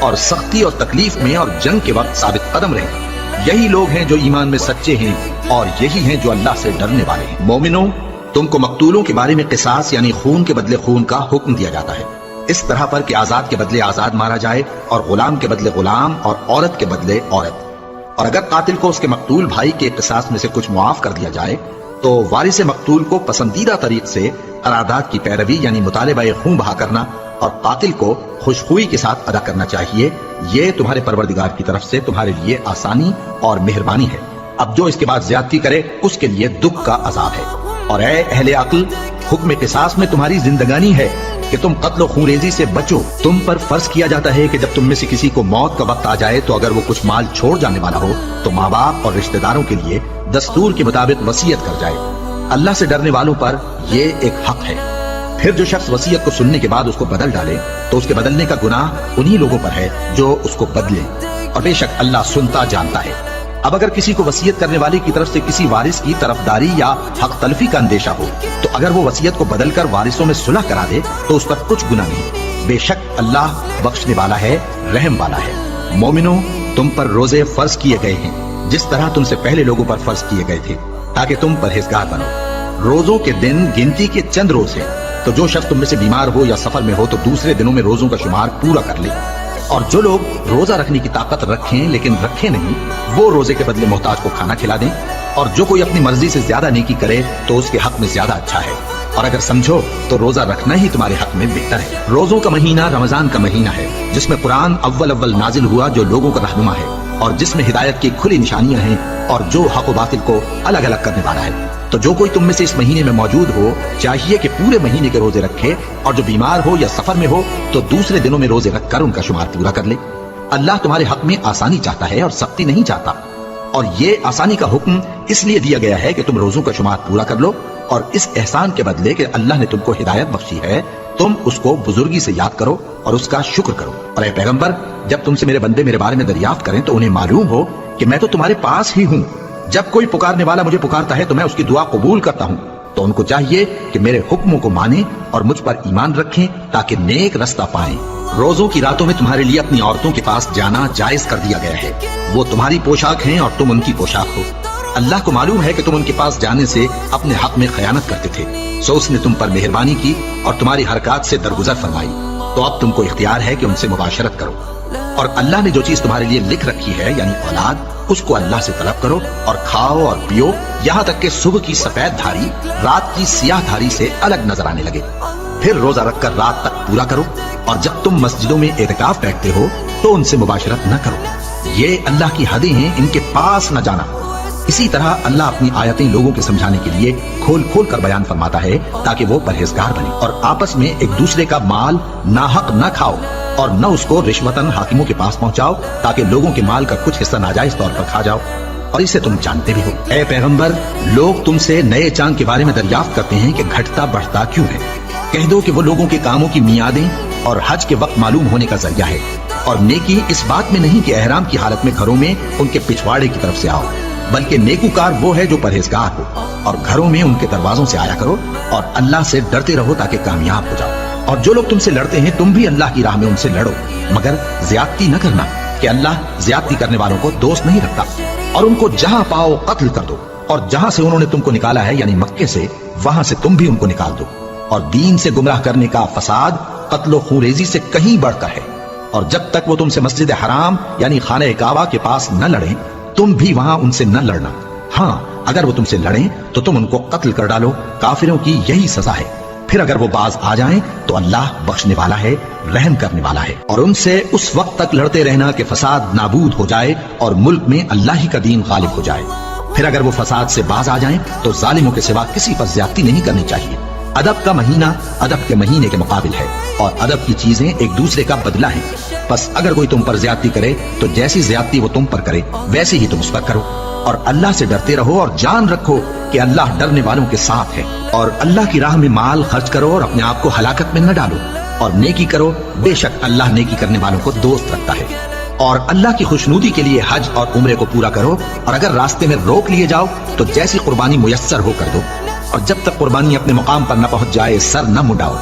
اور سختی اور تکلیف میں اور جنگ کے وقت ثابت قدم رہے۔ یہی لوگ ہیں جو ایمان میں سچے ہیں اور یہی ہیں جو اللہ سے ڈرنے والے ہیں۔ مومنوں، تم کو مقتولوں کے بارے میں قصاص یعنی خون کے بدلے خون کا حکم دیا جاتا ہے، اس طرح پر کہ آزاد کے بدلے آزاد مارا جائے اور غلام کے بدلے غلام اور عورت کے بدلے عورت۔ اور اگر قاتل کو اس کے مقتول بھائی کے قصاص میں سے کچھ معاف کر دیا جائے تو وارث مقتول کو پسندیدہ طریق سے قرارداد کی پیروی یعنی مطالبہ خون بہا کرنا اور قاتل کو خوشخوئی کے ساتھ ادا کرنا چاہیے۔ یہ تمہارے پروردگار کی طرف سے تمہارے لیے آسانی اور مہربانی ہے۔ اب جو اس کے بعد زیادتی کرے اس کے لیے دکھ کا عذاب ہے۔ اور اے اہل عقل، حکم قصاص میں تمہاری زندگانی ہے کہ تم قتل و خونریزی سے بچو۔ تم پر فرض کیا جاتا ہے کہ جب تم میں سے کسی کو موت کا وقت آ جائے تو اگر وہ کچھ مال چھوڑ جانے والا ہو تو ماں باپ اور رشتہ داروں کے لیے دستور کے مطابق وصیت کر جائے۔ اللہ سے ڈرنے والوں پر یہ ایک حق ہے۔ پھر جو شخص وصیت کو سننے کے بعد اس کو بدل ڈالے تو اس کے بدلنے کا گناہ انہی لوگوں پر ہے جو اس کو بدلے، اور بے شک اللہ سنتا جانتا ہے۔ اب اگر کسی کو وصیت کرنے والے کی طرف سے کسی وارث کی طرفداری یا حق تلفی کا اندیشہ ہو تو اگر وہ وصیت کو بدل کر وارثوں میں صلح کرا دے تو اس پر کچھ گناہ نہیں، بے شک اللہ بخشنے والا ہے، رحم والا ہے۔ مومنوں، تم پر روزے فرض کیے گئے ہیں جس طرح تم سے پہلے لوگوں پر فرض کیے گئے تھے تاکہ تم پرہیزگار بنو۔ روزوں کے دن گنتی کے چند روز ہیں، تو جو شخص تم میں سے بیمار ہو یا سفر میں ہو تو دوسرے دنوں میں روزوں کا شمار پورا کر لے۔ اور جو لوگ روزہ رکھنے کی طاقت رکھیں لیکن رکھے نہیں، وہ روزے کے بدلے محتاج کو کھانا کھلا دیں۔ اور جو کوئی اپنی مرضی سے زیادہ نیکی کرے تو اس کے حق میں زیادہ اچھا ہے، اور اگر سمجھو تو روزہ رکھنا ہی تمہارے حق میں بہتر ہے۔ روزوں کا مہینہ رمضان کا مہینہ ہے جس میں قرآن اول نازل ہوا جو لوگوں کا رہنما ہے اور جس میں ہدایت کی کھلی نشانیاں ہیں اور جو حق و باطل کو الگ الگ کرنے والا ہے۔ تو جو کوئی تم میں سے اس مہینے میں موجود ہو چاہیے کہ پورے مہینے کے روزے رکھے، اور جو بیمار ہو یا سفر میں ہو تو دوسرے دنوں میں روزے رکھ کر ان کا شمار پورا کر لے۔ اللہ تمہارے حق میں آسانی چاہتا ہے اور سختی نہیں چاہتا، اور یہ آسانی کا حکم اس لیے دیا گیا ہے کہ تم روزوں کا شمار پورا کر لو، اور اس احسان کے بدلے کہ اللہ نے تم کو ہدایت بخشی ہے تم اس کو بزرگی سے یاد کرو اور اس کا شکر کرو۔ اور اے پیغمبر، جب تم سے میرے بندے میرے بارے میں دریافت کریں تو انہیں معلوم ہو کہ میں تو تمہارے پاس ہی ہوں۔ جب کوئی پکارنے والا مجھے پکارتا ہے تو میں اس کی دعا قبول کرتا ہوں۔ تو ان کو چاہیے کہ میرے حکموں کو مانیں اور مجھ پر ایمان رکھیں تاکہ نیک رستہ پائیں۔ روزوں کی راتوں میں تمہارے لیے اپنی عورتوں کے پاس جانا جائز کر دیا گیا ہے، وہ تمہاری پوشاک ہیں اور تم ان کی پوشاک ہو۔ اللہ کو معلوم ہے کہ تم ان کے پاس جانے سے اپنے حق میں خیانت کرتے تھے، سو اس نے تم پر مہربانی کی اور تمہاری حرکات سے درگزر فرمائی، تو اب تم کو اختیار ہے کہ ان سے مباشرت کرو۔ اور اللہ نے جو چیز تمہارے لیے لکھ رکھی ہے یعنی اولاد، اس کو اللہ سے طلب کرو اور کھاؤ اور پیو یہاں تک کہ صبح کی سفید دھاری رات کی سیاہ دھاری سے الگ نظر آنے لگے۔ پھر روزہ رکھ کر رات تک پورا کرو، اور جب تم مسجدوں میں اعتکاف بیٹھتے ہو تو ان سے مباشرت نہ کرو، یہ اللہ کی حدیں ہیں، ان کے پاس نہ جانا۔ اسی طرح اللہ اپنی آیتیں لوگوں کے سمجھانے کے لیے کھول کھول کر بیان فرماتا ہے تاکہ وہ پرہیزگار بنے، اور آپس میں ایک دوسرے کا مال ناحق نہ کھاؤ اور نہ اس کو رشوتاً حاکموں کے پاس پہنچاؤ تاکہ لوگوں کے مال کا کچھ حصہ ناجائز طور پر کھا جاؤ، اور اسے تم جانتے بھی ہو۔ اے پیغمبر، لوگ تم سے نئے چاند کے بارے میں دریافت کرتے ہیں کہ گھٹتا بڑھتا کیوں ہے۔ کہہ دو کہ وہ لوگوں کے کاموں کی میعادیں اور حج کے وقت معلوم ہونے کا ذریعہ ہے، اور نیکی اس بات میں نہیں کہ احرام کی حالت میں گھروں میں ان کے پچھواڑے کی طرف سے آؤ، بلکہ نیکوکار وہ ہے جو پرہیزگار ہو، اور گھروں میں ان کے دروازوں سے آیا کرو اور اللہ سے ڈرتے رہو تاکہ کامیاب ہو جاؤ۔ اور جو لوگ تم سے لڑتے ہیں تم بھی اللہ کی راہ میں ان سے لڑو، مگر زیادتی نہ کرنا کہ اللہ زیادتی کرنے والوں کو دوست نہیں رکھتا۔ اور ان کو جہاں پاؤ قتل کر دو، اور جہاں سے انہوں نے تم کو نکالا ہے یعنی مکے سے، وہاں سے تم بھی ان کو نکال دو۔ اور دین سے گمراہ کرنے کا فساد قتل و خونریزی سے کہیں بڑھ کر ہے، اور جب تک وہ تم سے مسجد حرام یعنی خانہ کعبہ کے پاس نہ لڑیں تم بھی وہاں ان سے نہ لڑنا۔ ہاں، اگر وہ تم سے لڑیں تو تم ان کو قتل کر ڈالو، کافروں کی یہی سزا ہے۔ پھر اگر وہ باز آ جائیں تو اللہ بخشنے والا ہے، رحم کرنے والا ہے۔ اور ان سے اس وقت تک لڑتے رہنا کہ فساد نابود ہو جائے اور ملک میں اللہ ہی کا دین غالب ہو جائے۔ پھر اگر وہ فساد سے باز آ جائیں تو ظالموں کے سوا کسی پر زیادتی نہیں کرنی چاہیے۔ ادب کا مہینہ ادب کے مہینے کے مقابل ہے، اور ادب کی چیزیں ایک دوسرے کا بدلہ ہیں۔ بس اگر کوئی تم پر زیادتی کرے تو جیسی زیادتی وہ تم پر کرے ویسے ہی تم اس پر کرو، اور اللہ سے ڈرتے رہو اور جان رکھو کہ اللہ ڈرنے والوں کے ساتھ ہے۔ اور اللہ کی راہ میں مال خرچ کرو اور اپنے آپ کو ہلاکت میں نہ ڈالو، اور نیکی کرو، بے شک اللہ نیکی کرنے والوں کو دوست رکھتا ہے۔ اور اللہ کی خوشنودی کے لیے حج اور عمرے کو پورا کرو، اور اگر راستے میں روک لیے جاؤ تو جیسی قربانی میسر ہو کر دو، اور جب تک قربانی اپنے مقام پر نہ پہنچ جائے سر نہ منڈاؤ۔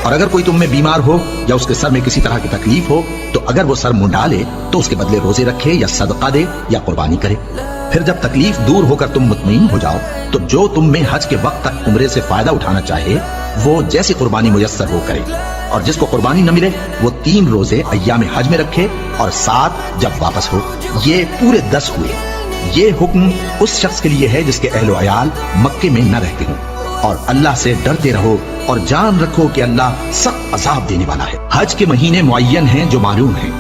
اور اگر کوئی تم میں بیمار ہو یا اس کے سر میں کسی طرح کی تکلیف ہو تو اگر وہ سر منڈا لے تو اس کے بدلے روزے رکھے یا صدقہ دے یا قربانی کرے۔ پھر جب تکلیف دور ہو کر تم مطمئن ہو جاؤ تو جو تم میں حج کے وقت تک عمرے سے فائدہ اٹھانا چاہے وہ جیسی قربانی میسر ہو کرے، اور جس کو قربانی نہ ملے وہ 3 روزے ایام حج میں رکھے اور 7 جب واپس ہو۔ یہ پورے 10 ہوئے۔ یہ حکم اس شخص کے لیے ہے جس کے اہل و عیال مکے میں نہ رہتے ہوں۔ اور اللہ سے ڈرتے رہو اور جان رکھو کہ اللہ سخت عذاب دینے والا ہے۔ حج کے مہینے معین ہیں جو معلوم ہیں،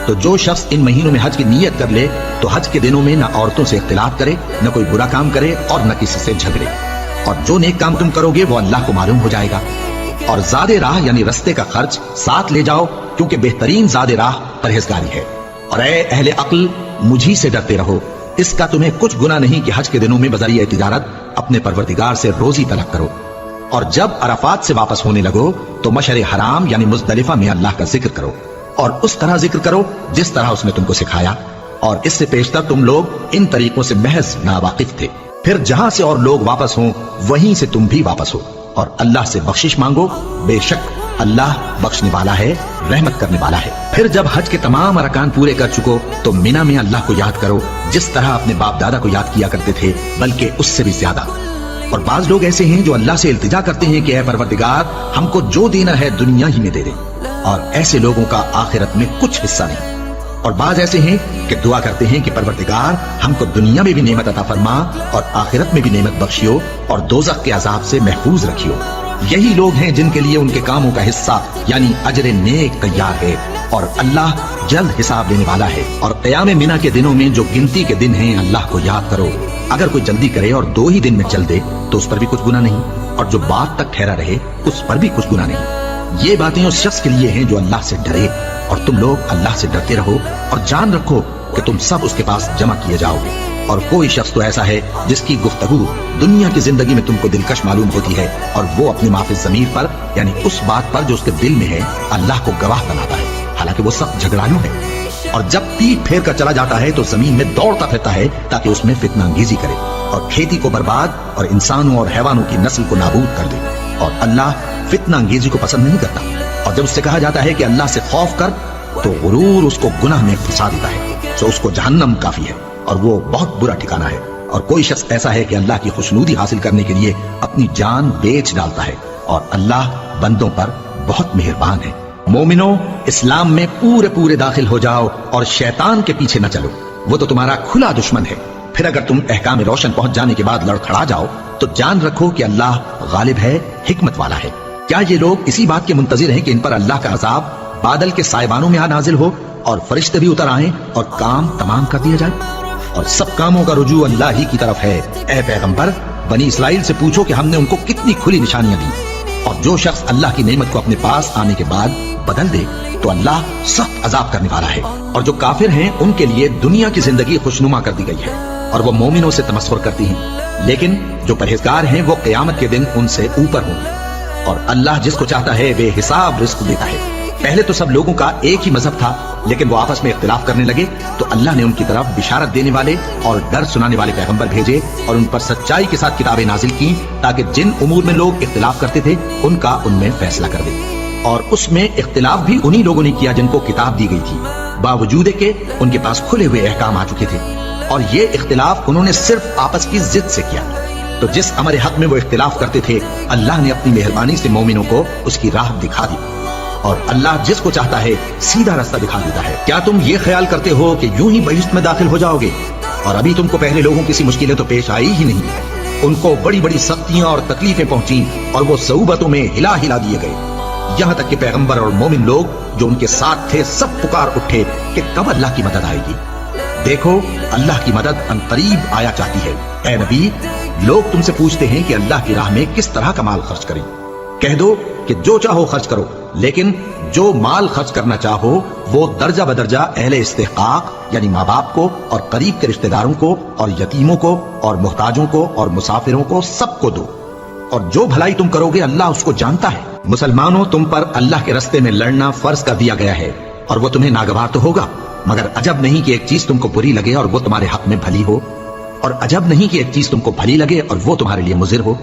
تو جو شخص ان مہینوں میں حج کی نیت کر لے تو حج کے دنوں میں نہ عورتوں سے اختلاط کرے، نہ کوئی برا کام کرے اور نہ کسی سے جھگڑے، اور جو نیک کام تم کرو گے وہ اللہ کو معلوم ہو جائے گا۔ اور زاد راہ یعنی رستے کا خرچ ساتھ لے جاؤ، کیونکہ بہترین زاد راہ پرہیزگاری ہے۔ اور اے اہل عقل، مجھی سے ڈرتے رہو، اس کا تمہیں کچھ گناہ نہیں کہ حج کے دنوں میں بذریعہ تجارت اپنے پروردگار سے روزی طلب کرو۔ اور جب عرفات سے واپس ہونے لگو تو مشعر حرام یعنی مزدلفہ میں اللہ کا ذکر کرو، اور اس طرح ذکر کرو جس طرح اس نے تم کو سکھایا، اور اس سے پیشتر تم لوگ ان طریقوں سے محض ناواقف تھے۔ پھر جہاں سے اور لوگ واپس ہوں وہیں سے تم بھی واپس ہو، اور اللہ سے بخشش مانگو، بے شک اللہ بخشنے والا ہے، رحمت کرنے والا ہے۔ پھر جب حج کے تمام ارکان پورے کر چکو تو مینا میں اللہ کو یاد کرو جس طرح اپنے باپ دادا کو یاد کیا کرتے تھے، بلکہ اس سے بھی زیادہ۔ اور بعض لوگ ایسے ہیں جو اللہ سے التجا کرتے ہیں کہ اے پروردگار ہم کو جو دینا ہے دنیا ہی میں دے دے، اور ایسے لوگوں کا آخرت میں کچھ حصہ نہیں۔ اور بعض ایسے ہیں کہ دعا کرتے ہیں کہ پروردگار ہم کو دنیا میں بھی نعمت عطا فرما اور آخرت میں بھی نعمت بخشیو اور دوزخ کے عذاب سے محفوظ رکھیو۔ یہی لوگ ہیں جن کے لیے ان کے کاموں کا حصہ یعنی اجر نیک تیار ہے، اور اللہ جلد حساب لینے والا ہے۔ اور قیام مینا کے دنوں میں جو گنتی کے دن ہیں اللہ کو یاد کرو، اگر کوئی جلدی کرے اور 2 ہی دن میں چل دے تو اس پر بھی کچھ گناہ نہیں، اور جو بعد تک ٹھہرا رہے اس پر بھی کچھ گناہ نہیں۔ یہ باتیں اس شخص کے لیے ہیں جو اللہ سے ڈرے، اور تم لوگ اللہ سے ڈرتے رہو اور جان رکھو کہ تم سب اس کے پاس جمع کیے جاؤ گے۔ اور کوئی شخص تو ایسا ہے جس کی گفتگو دنیا کی زندگی میں تم کو دلکش معلوم ہوتی ہے، اور وہ اپنے ما فی الضمیر پر یعنی اس بات پر جو اس کے دل میں ہے اللہ کو گواہ بناتا ہے، حالانکہ وہ سخت جھگڑالو ہے۔ اور جب پیٹ پھیر کر چلا جاتا ہے تو زمین میں دوڑتا پھرتا ہے تاکہ اس میں فتنہ انگیزی کرے اور کھیتی کو برباد اور انسانوں اور حیوانوں کی نسل کو نابود کر دے، اور اللہ فتنہ انگیزی کو پسند نہیں کرتا۔ اور جب اس سے کہا جاتا ہے کہ اللہ سے خوف کر تو غرور اس کو گناہ میں پھنسا دیتا ہے، سو اس کو جہنم کافی ہے اور وہ بہت برا ٹھکانہ ہے۔ اور کوئی شخص ایسا ہے کہ اللہ کی خوشنودی حاصل کرنے کے لیے اپنی جان بیچ ڈالتا ہے، اور اللہ بندوں پر بہت مہربان ہے۔ مومنو، اسلام میں پورے داخل ہو جاؤ اور شیطان کے پیچھے نہ چلو، وہ تو تمہارا کھلا دشمن ہے۔ پھر اگر تم احکام روشن پہنچ جانے کے بعد لڑکھڑا جاؤ تو جان رکھو کہ اللہ غالب ہے، حکمت والا ہے۔ کیا یہ لوگ اسی بات کے منتظر ہیں کہ ان پر اللہ کا عذاب بادل کے سائبانوں میں نازل ہو اور فرشتے بھی اتر آئیں اور کام تمام کر دیا جائے؟ اور سب کاموں کا رجوع اللہ ہی کی طرف ہے۔ اے پیغمبر، بنی اسرائیل سے پوچھو کہ ہم نے ان کو کتنی کھلی نشانیاں دی، اور جو شخص اللہ کی نعمت کو اپنے پاس آنے کے بعد بدل دے تو اللہ سخت عذاب کرنے والا ہے۔ اور جو کافر ہیں ان کے لیے دنیا کی زندگی خوشنما کر دی گئی ہے اور وہ مومنوں سے تمسخر کرتی ہیں، لیکن جو پرہیزگار ہیں وہ قیامت کے دن ان سے اوپر ہوں گے۔ اور اللہ جس کو چاہتا ہے بے حساب رزق دیتا ہے۔ پہلے تو سب لوگوں کا ایک ہی مذہب تھا، لیکن وہ آپس میں اختلاف کرنے لگے تو اللہ نے ان کی طرف بشارت دینے والے اور ڈر سنانے والے پیغمبر بھیجے اور ان پر سچائی کے ساتھ کتابیں نازل کی تاکہ جن امور میں لوگ اختلاف کرتے تھے ان کا ان میں فیصلہ کر دے۔ اور اس میں اختلاف بھی انہی لوگوں نے کیا جن کو کتاب دی گئی تھی، باوجود کہ ان کے پاس کھلے ہوئے احکام آ چکے تھے، اور یہ اختلاف انہوں نے صرف آپس کی ضد سے کیا۔ تو جس امر حق میں وہ اختلاف کرتے تھے اللہ نے اپنی مہربانی سے مومنوں کو اس کی راہ دکھا دی، اور اللہ جس کو چاہتا ہے سیدھا راستہ دکھا دیتا ہے۔ کیا تم یہ خیال کرتے ہو کہ یوں ہی بہشت میں داخل ہو جاؤ گے، اور ابھی تم کو پہلے لوگوں کی مشکلیں تو پیش آئی ہی نہیں؟ ان کو بڑی بڑی سختیاں اور تکلیفیں پہنچیں اور وہ صعوبتوں میں ہلا دیے گئے، یہاں تک کہ پیغمبر اور مومن لوگ جو ان کے ساتھ تھے سب پکار اٹھے کہ کب اللہ کی مدد آئے گی۔ دیکھو اللہ کی مدد عنقریب آیا چاہتی ہے۔ اے نبی، لوگ تم سے پوچھتے ہیں کہ اللہ کی راہ میں کس طرح کا مال خرچ کریں۔ کہہ دو کہ جو چاہو خرچ کرو، لیکن جو مال خرچ کرنا چاہو وہ درجہ بدرجہ اہل استحقاق یعنی ماں باپ کو اور قریب کے رشتہ داروں کو اور یتیموں کو اور محتاجوں کو اور مسافروں کو سب کو دو، اور جو بھلائی تم کرو گے اللہ اس کو جانتا ہے۔ مسلمانوں، تم پر اللہ کے رستے میں لڑنا فرض کر دیا گیا ہے، اور وہ تمہیں ناگوار تو ہوگا، مگر عجب نہیں کہ ایک چیز تم کو بری لگے اور وہ تمہارے حق میں بھلی ہو، اور عجب نہیں کہ ایک چیز تم کو بھلی لگے اور وہ تمہارے لیے مضر ہو۔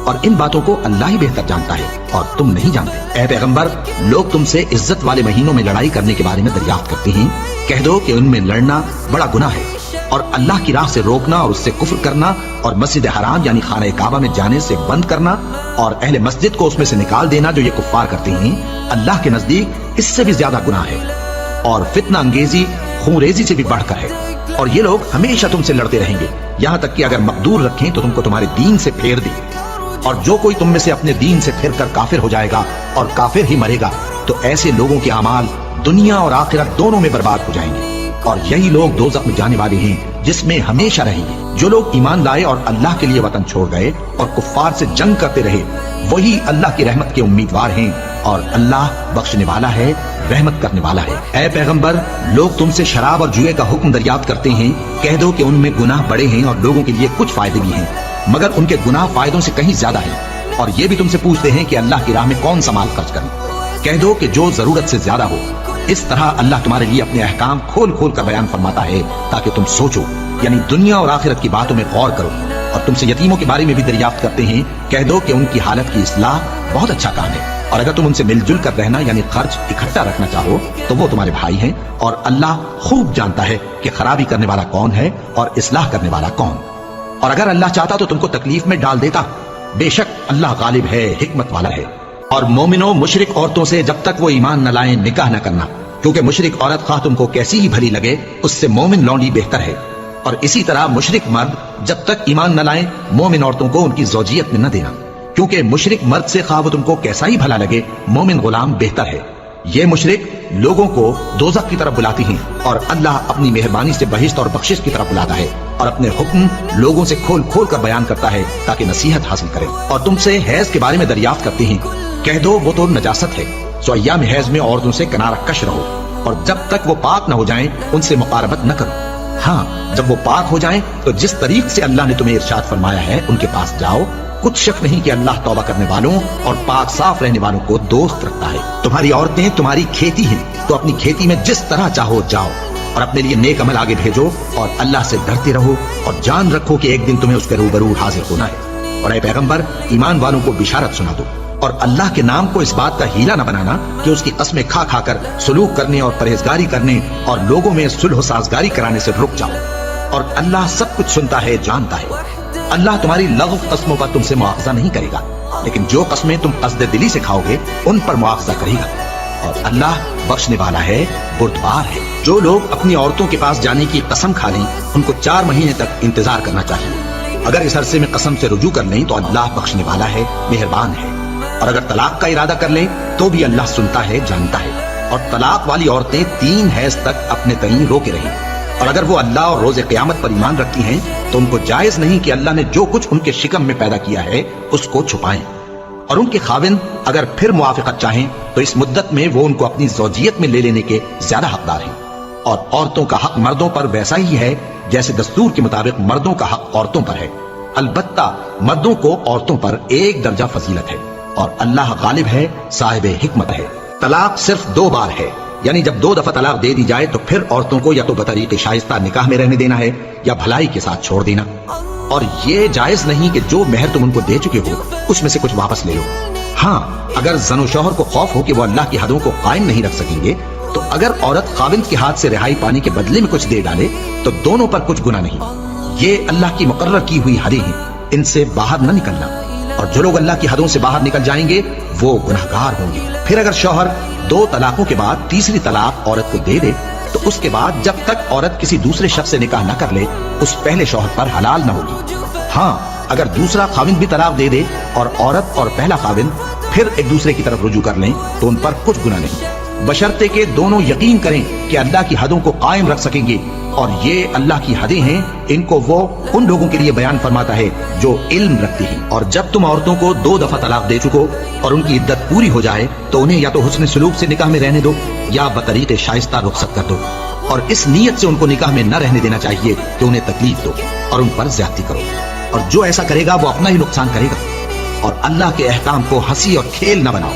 اور ان باتوں کو اللہ ہی بہتر جانتا ہے اور تم نہیں جانتے۔ اے پیغمبر، لوگ تم سے عزت والے مہینوں میں لڑائی کرنے کے بارے میں دریافت کرتے ہیں، کہہ دو کہ ان میں لڑنا بڑا گناہ ہے، اور اللہ کی راہ سے روکنا اور اس سے کفر کرنا اور مسجد حرام یعنی خانہ کعبہ میں جانے سے بند کرنا اور اہل مسجد کو اس میں سے نکال دینا جو یہ کفار کرتے ہیں، اللہ کے نزدیک اس سے بھی زیادہ گناہ ہے، اور فتنہ انگیزی خون ریزی سے بھی بڑھ کر ہے۔ اور یہ لوگ ہمیشہ تم سے لڑتے رہیں گے، یہاں تک کہ اگر مقدور رکھیں تو تم کو تمہارے دین سے پھیر دیں، اور جو کوئی تم میں سے اپنے دین سے پھر کر کافر ہو جائے گا اور کافر ہی مرے گا تو ایسے لوگوں کے اعمال دنیا اور آخرت دونوں میں برباد ہو جائیں گے، اور یہی لوگ دوزخ میں جانے والے ہیں جس میں ہمیشہ رہیں گے۔ جو لوگ ایمان لائے اور اللہ کے لیے وطن چھوڑ گئے اور کفار سے جنگ کرتے رہے وہی اللہ کی رحمت کے امیدوار ہیں، اور اللہ بخشنے والا ہے، رحمت کرنے والا ہے۔ اے پیغمبر، لوگ تم سے شراب اور جوئے کا حکم دریافت کرتے ہیں، کہہ دو کہ ان میں گناہ بڑے ہیں اور لوگوں کے لیے کچھ فائدے بھی ہیں، مگر ان کے گناہ فائدوں سے کہیں زیادہ ہیں، اور یہ بھی تم سے پوچھتے ہیں کہ اللہ کی راہ میں کون سا مال خرچ کریں، کہہ دو کہ جو ضرورت سے زیادہ ہو۔ اس طرح اللہ تمہارے لیے اپنے احکام کھول کھول کر بیان فرماتا ہے تاکہ تم سوچو، یعنی دنیا اور آخرت کی باتوں میں غور کرو۔ اور تم سے یتیموں کے بارے میں بھی دریافت کرتے ہیں، کہہ دو کہ ان کی حالت کی اصلاح بہت اچھا کام ہے، اور اگر تم ان سے مل جل کر رہنا یعنی خرچ اکٹھا رکھنا چاہو تو وہ تمہارے بھائی ہیں، اور اللہ خوب جانتا ہے کہ خرابی کرنے والا کون ہے اور اصلاح کرنے والا کون۔ اور اگر اللہ چاہتا تو تم کو تکلیف میں ڈال دیتا، بے شک اللہ غالب ہے، حکمت والا ہے۔ اور مومنوں، مشرک عورتوں سے جب تک وہ ایمان نہ لائیں نکاح نہ کرنا، کیونکہ مشرک عورت خواہ تم کو کیسی ہی بھلی لگے اس سے مومن لونڈی بہتر ہے، اور اسی طرح مشرک مرد جب تک ایمان نہ لائیں مومن عورتوں کو ان کی زوجیت میں نہ دینا، کیونکہ مشرک مرد سے خواہ وہ تم کو کیسا ہی بھلا لگے مومن غلام بہتر ہے۔ یہ مشرک لوگوں کو دوزخ کی طرف بلاتی ہیں، اور اللہ اپنی مہربانی سے بہشت اور بخشش کی طرف بلاتا ہے، اور اپنے حکم لوگوں سے کھول کھول کر بیان کرتا ہے تاکہ نصیحت حاصل کرے۔ اور تم سے حیض کے بارے میں دریافت کرتے ہیں، کہہ دو وہ تو نجاست ہے، سو ایام حیض میں عورتوں سے کنارہ کش رہو، اور جب تک وہ پاک نہ ہو جائیں ان سے مقاربت نہ کرو۔ ہاں، جب وہ پاک ہو جائیں تو جس طریق سے اللہ نے تمہیں ارشاد فرمایا ہے ان کے پاس جاؤ، کچھ شک نہیں کہ اللہ توبہ کرنے والوں اور پاک صاف رہنے والوں کو دوست رکھتا ہے۔ تمہاری عورتیں تمہاری کھیتی ہیں، تو اپنی کھیتی میں جس طرح چاہو جاؤ، اور اپنے لیے نیک عمل آگے بھیجو، اور اللہ سے ڈرتے رہو، اور جان رکھو کہ ایک دن تمہیں اس کے روبرو حاضر ہونا ہے۔ اور اے پیغمبر، ایمان والوں کو بشارت سنا دو، اور اللہ کے نام کو اس بات کا ہیلا نہ بنانا کہ اس کی قسمیں کھا کھا کر سلوک کرنے اور پرہیزگاری کرنے اور لوگوں میں صلح و سازگاری کرانے سے رک جاؤ، اور اللہ سب کچھ سنتا ہے، جانتا ہے۔ اللہ تمہاری لغو قسموں پر تم سے مواخذہ نہیں کرے گا، لیکن جو قسمیں تم قصد دلی سے کھاؤ گے ان پر مواخذہ کرے گا، اور اللہ بخشنے والا ہے، بردبار ہے۔ جو لوگ اپنی عورتوں کے پاس جانے کی قسم کھا لیں ان کو 4 مہینے تک انتظار کرنا چاہیے، اگر اس عرصے میں قسم سے رجوع کر لیں تو اللہ بخشنے والا ہے، مہربان ہے۔ اور اگر طلاق کا ارادہ کر لیں تو بھی اللہ سنتا ہے، جانتا ہے۔ اور طلاق والی عورتیں 3 حیض تک اپنے تئیں روکے رہیں، اور اگر وہ اللہ اور روز قیامت پر ایمان رکھتی ہیں تو ان کو جائز نہیں کہ اللہ نے جو کچھ ان کے شکم میں پیدا کیا ہے اس کو چھپائیں، اور ان کے خاوند اگر پھر موافقت چاہیں تو اس مدت میں وہ ان کو اپنی زوجیت میں لے لینے کے زیادہ حقدار ہیں۔ اور عورتوں کا حق مردوں پر ویسا ہی ہے جیسے دستور کے مطابق مردوں کا حق عورتوں پر ہے، البتہ مردوں کو عورتوں پر 1 درجہ فضیلت ہے، اور اللہ غالب ہے، صاحب حکمت ہے۔ طلاق صرف 2 بار ہے، یعنی جب 2 دفعہ طلاق دے دی جائے تو پھر عورتوں کو یا تو بطریق شائستہ نکاح میں رہنے دینا ہے یا بھلائی کے ساتھ چھوڑ دینا، اور یہ جائز نہیں کہ جو مہر تم ان کو دے چکے ہو اس میں سے کچھ واپس لے لو۔ ہاں، اگر زن و شوہر کو خوف ہو کہ وہ اللہ کی حدوں کو قائم نہیں رکھ سکیں گے تو اگر عورت خاوند کے ہاتھ سے رہائی پانے کے بدلے میں کچھ دے ڈالے تو دونوں پر کچھ گناہ نہیں، یہ اللہ کی مقرر کی ہوئی حدیں ہیں، ان سے باہر نہ نکلنا، اور جو لوگ اللہ کی حدوں سے باہر نکل جائیں گے وہ گناہگار ہوں گے۔ پھر اگر شوہر 2 طلاقوں کے بعد تیسری طلاق عورت کو دے دے تو اس کے بعد جب تک عورت کسی دوسرے شخص سے نکاح نہ کر لے اس پہلے شوہر پر حلال نہ ہوگی۔ ہاں، اگر دوسرا خاوند بھی طلاق دے دے اور عورت اور پہلا خاوند پھر ایک دوسرے کی طرف رجوع کر لیں تو ان پر کچھ گناہ نہیں، بشرطے کہ دونوں یقین کریں کہ اللہ کی حدوں کو قائم رکھ سکیں گے، اور یہ اللہ کی حدیں ہیں، ان کو وہ ان لوگوں کے لیے بیان فرماتا ہے جو علم رکھتے ہیں۔ اور جب تم عورتوں کو 2 دفعہ طلاق دے چکو اور ان کی عدت پوری ہو جائے تو انہیں یا تو حسن سلوک سے نکاح میں رہنے دو یا بطریق شائستہ رخصت کر دو، اور اس نیت سے ان کو نکاح میں نہ رہنے دینا چاہیے کہ انہیں تکلیف دو اور ان پر زیادتی کرو، اور جو ایسا کرے گا وہ اپنا ہی نقصان کرے گا۔ اور اللہ کے احکام کو ہنسی اور کھیل نہ بناؤ،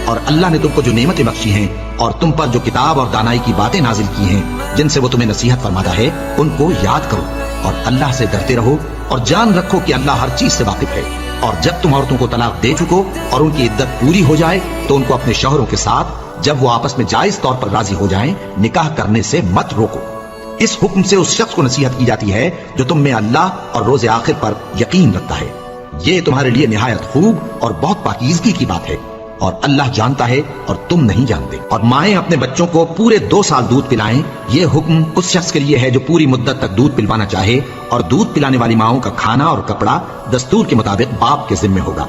اور اللہ نے تم کو جو نعمتیں بخشی ہیں اور تم پر جو کتاب اور دانائی کی باتیں نازل کی ہیں جن سے وہ تمہیں نصیحت فرماتا ہے ان کو یاد کرو، اور اللہ سے ڈرتے رہو، اور جان رکھو کہ اللہ ہر چیز سے واقف ہے۔ اور جب تم عورتوں کو طلاق دے چکو اور ان کی عدت پوری ہو جائے تو ان کو اپنے شوہروں کے ساتھ جب وہ آپس میں جائز طور پر راضی ہو جائیں نکاح کرنے سے مت روکو۔ اس حکم سے اس شخص کو نصیحت کی جاتی ہے جو تم میں اللہ اور روز آخر پر یقین رکھتا ہے۔ یہ تمہارے لیے نہایت خوب اور بہت پاکیزگی کی بات ہے، اور اللہ جانتا ہے اور تم نہیں جانتے۔ اور مائیں اپنے بچوں کو پورے 2 سال دودھ پلائیں، یہ حکم اس شخص کے لیے ہے جو پوری مدت تک دودھ پلوانا چاہے، اور دودھ پلانے والی ماؤں کا کھانا اور کپڑا دستور کے مطابق باپ کے ذمہ ہوگا۔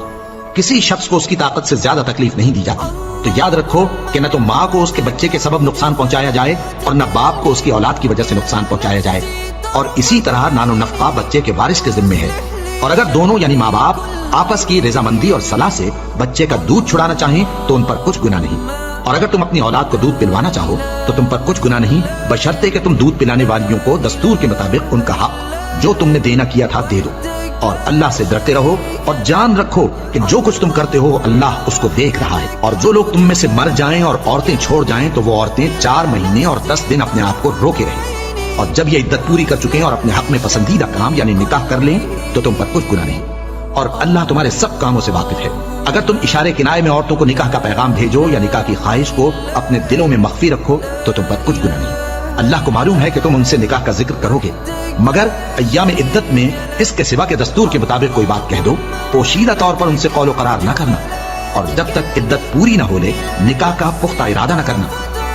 کسی شخص کو اس کی طاقت سے زیادہ تکلیف نہیں دی جاتی، تو یاد رکھو کہ نہ تو ماں کو اس کے بچے کے سبب نقصان پہنچایا جائے اور نہ باپ کو اس کی اولاد کی وجہ سے نقصان پہنچایا جائے، اور اسی طرح نان و نفقہ بچے کے وارث کے ذمہ ہے۔ اور اگر دونوں یعنی ماں باپ آپس کی رضامندی اور صلاح سے بچے کا دودھ چھڑانا چاہیں تو ان پر کچھ گناہ نہیں، اور اگر تم اپنی اولاد کو دودھ پلوانا چاہو تو تم پر کچھ گناہ نہیں، بشرطے کہ تم دودھ پلانے والیوں کو دستور کے مطابق ان کا حق جو تم نے دینا کیا تھا دے دو۔ اور اللہ سے ڈرتے رہو اور جان رکھو کہ جو کچھ تم کرتے ہو اللہ اس کو دیکھ رہا ہے۔ اور جو لوگ تم میں سے مر جائیں اور عورتیں چھوڑ جائیں تو وہ عورتیں 4 مہینے اور 10 دن اپنے آپ کو روکے رہیں، اور جب یہ عدت پوری کر چکیں اور اپنے حق میں پسندیدہ کام یعنی نکاح کر لیں تو تم پر کچھ گناہ نہیں، اور اللہ تمہارے سب کاموں سے واقف ہے۔ اگر تم اشارے کنائے میں عورتوں کو نکاح کا پیغام بھیجو یا نکاح کی خواہش کو اپنے دلوں میں مخفی رکھو تو تم پر کچھ گناہ نہیں۔ اللہ کو معلوم ہے کہ تم ان سے نکاح کا ذکر کرو گے، مگر ایام عدت میں اس کے سوا کے دستور کے مطابق کوئی بات کہہ دو، پوشیدہ طور پر ان سے قول و قرار نہ کرنا، اور جب تک عدت پوری نہ ہو لے نکاح کا پختہ ارادہ نہ کرنا۔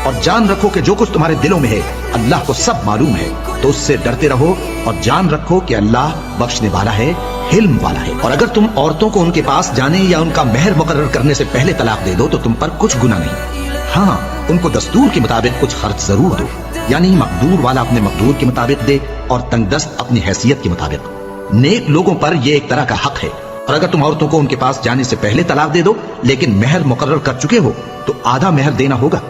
اور جان رکھو کہ جو کچھ تمہارے دلوں میں ہے اللہ کو سب معلوم ہے، تو اس سے ڈرتے رہو اور جان رکھو کہ اللہ بخشنے والا ہے، حلم والا ہے۔ اور اگر تم عورتوں کو ان کے پاس جانے یا ان کا مہر مقرر کرنے سے پہلے طلاق دے دو تو تم پر کچھ گناہ نہیں، ہاں ان کو دستور کے مطابق کچھ خرچ ضرور دو، یعنی مقدور والا اپنے مقدور کے مطابق دے اور تنگ دست اپنی حیثیت کے مطابق۔ نیک لوگوں پر یہ ایک طرح کا حق ہے۔ اور اگر تم عورتوں کو ان کے پاس جانے سے پہلے طلاق دے دو لیکن مہر مقرر کر چکے ہو تو آدھا مہر دینا ہوگا۔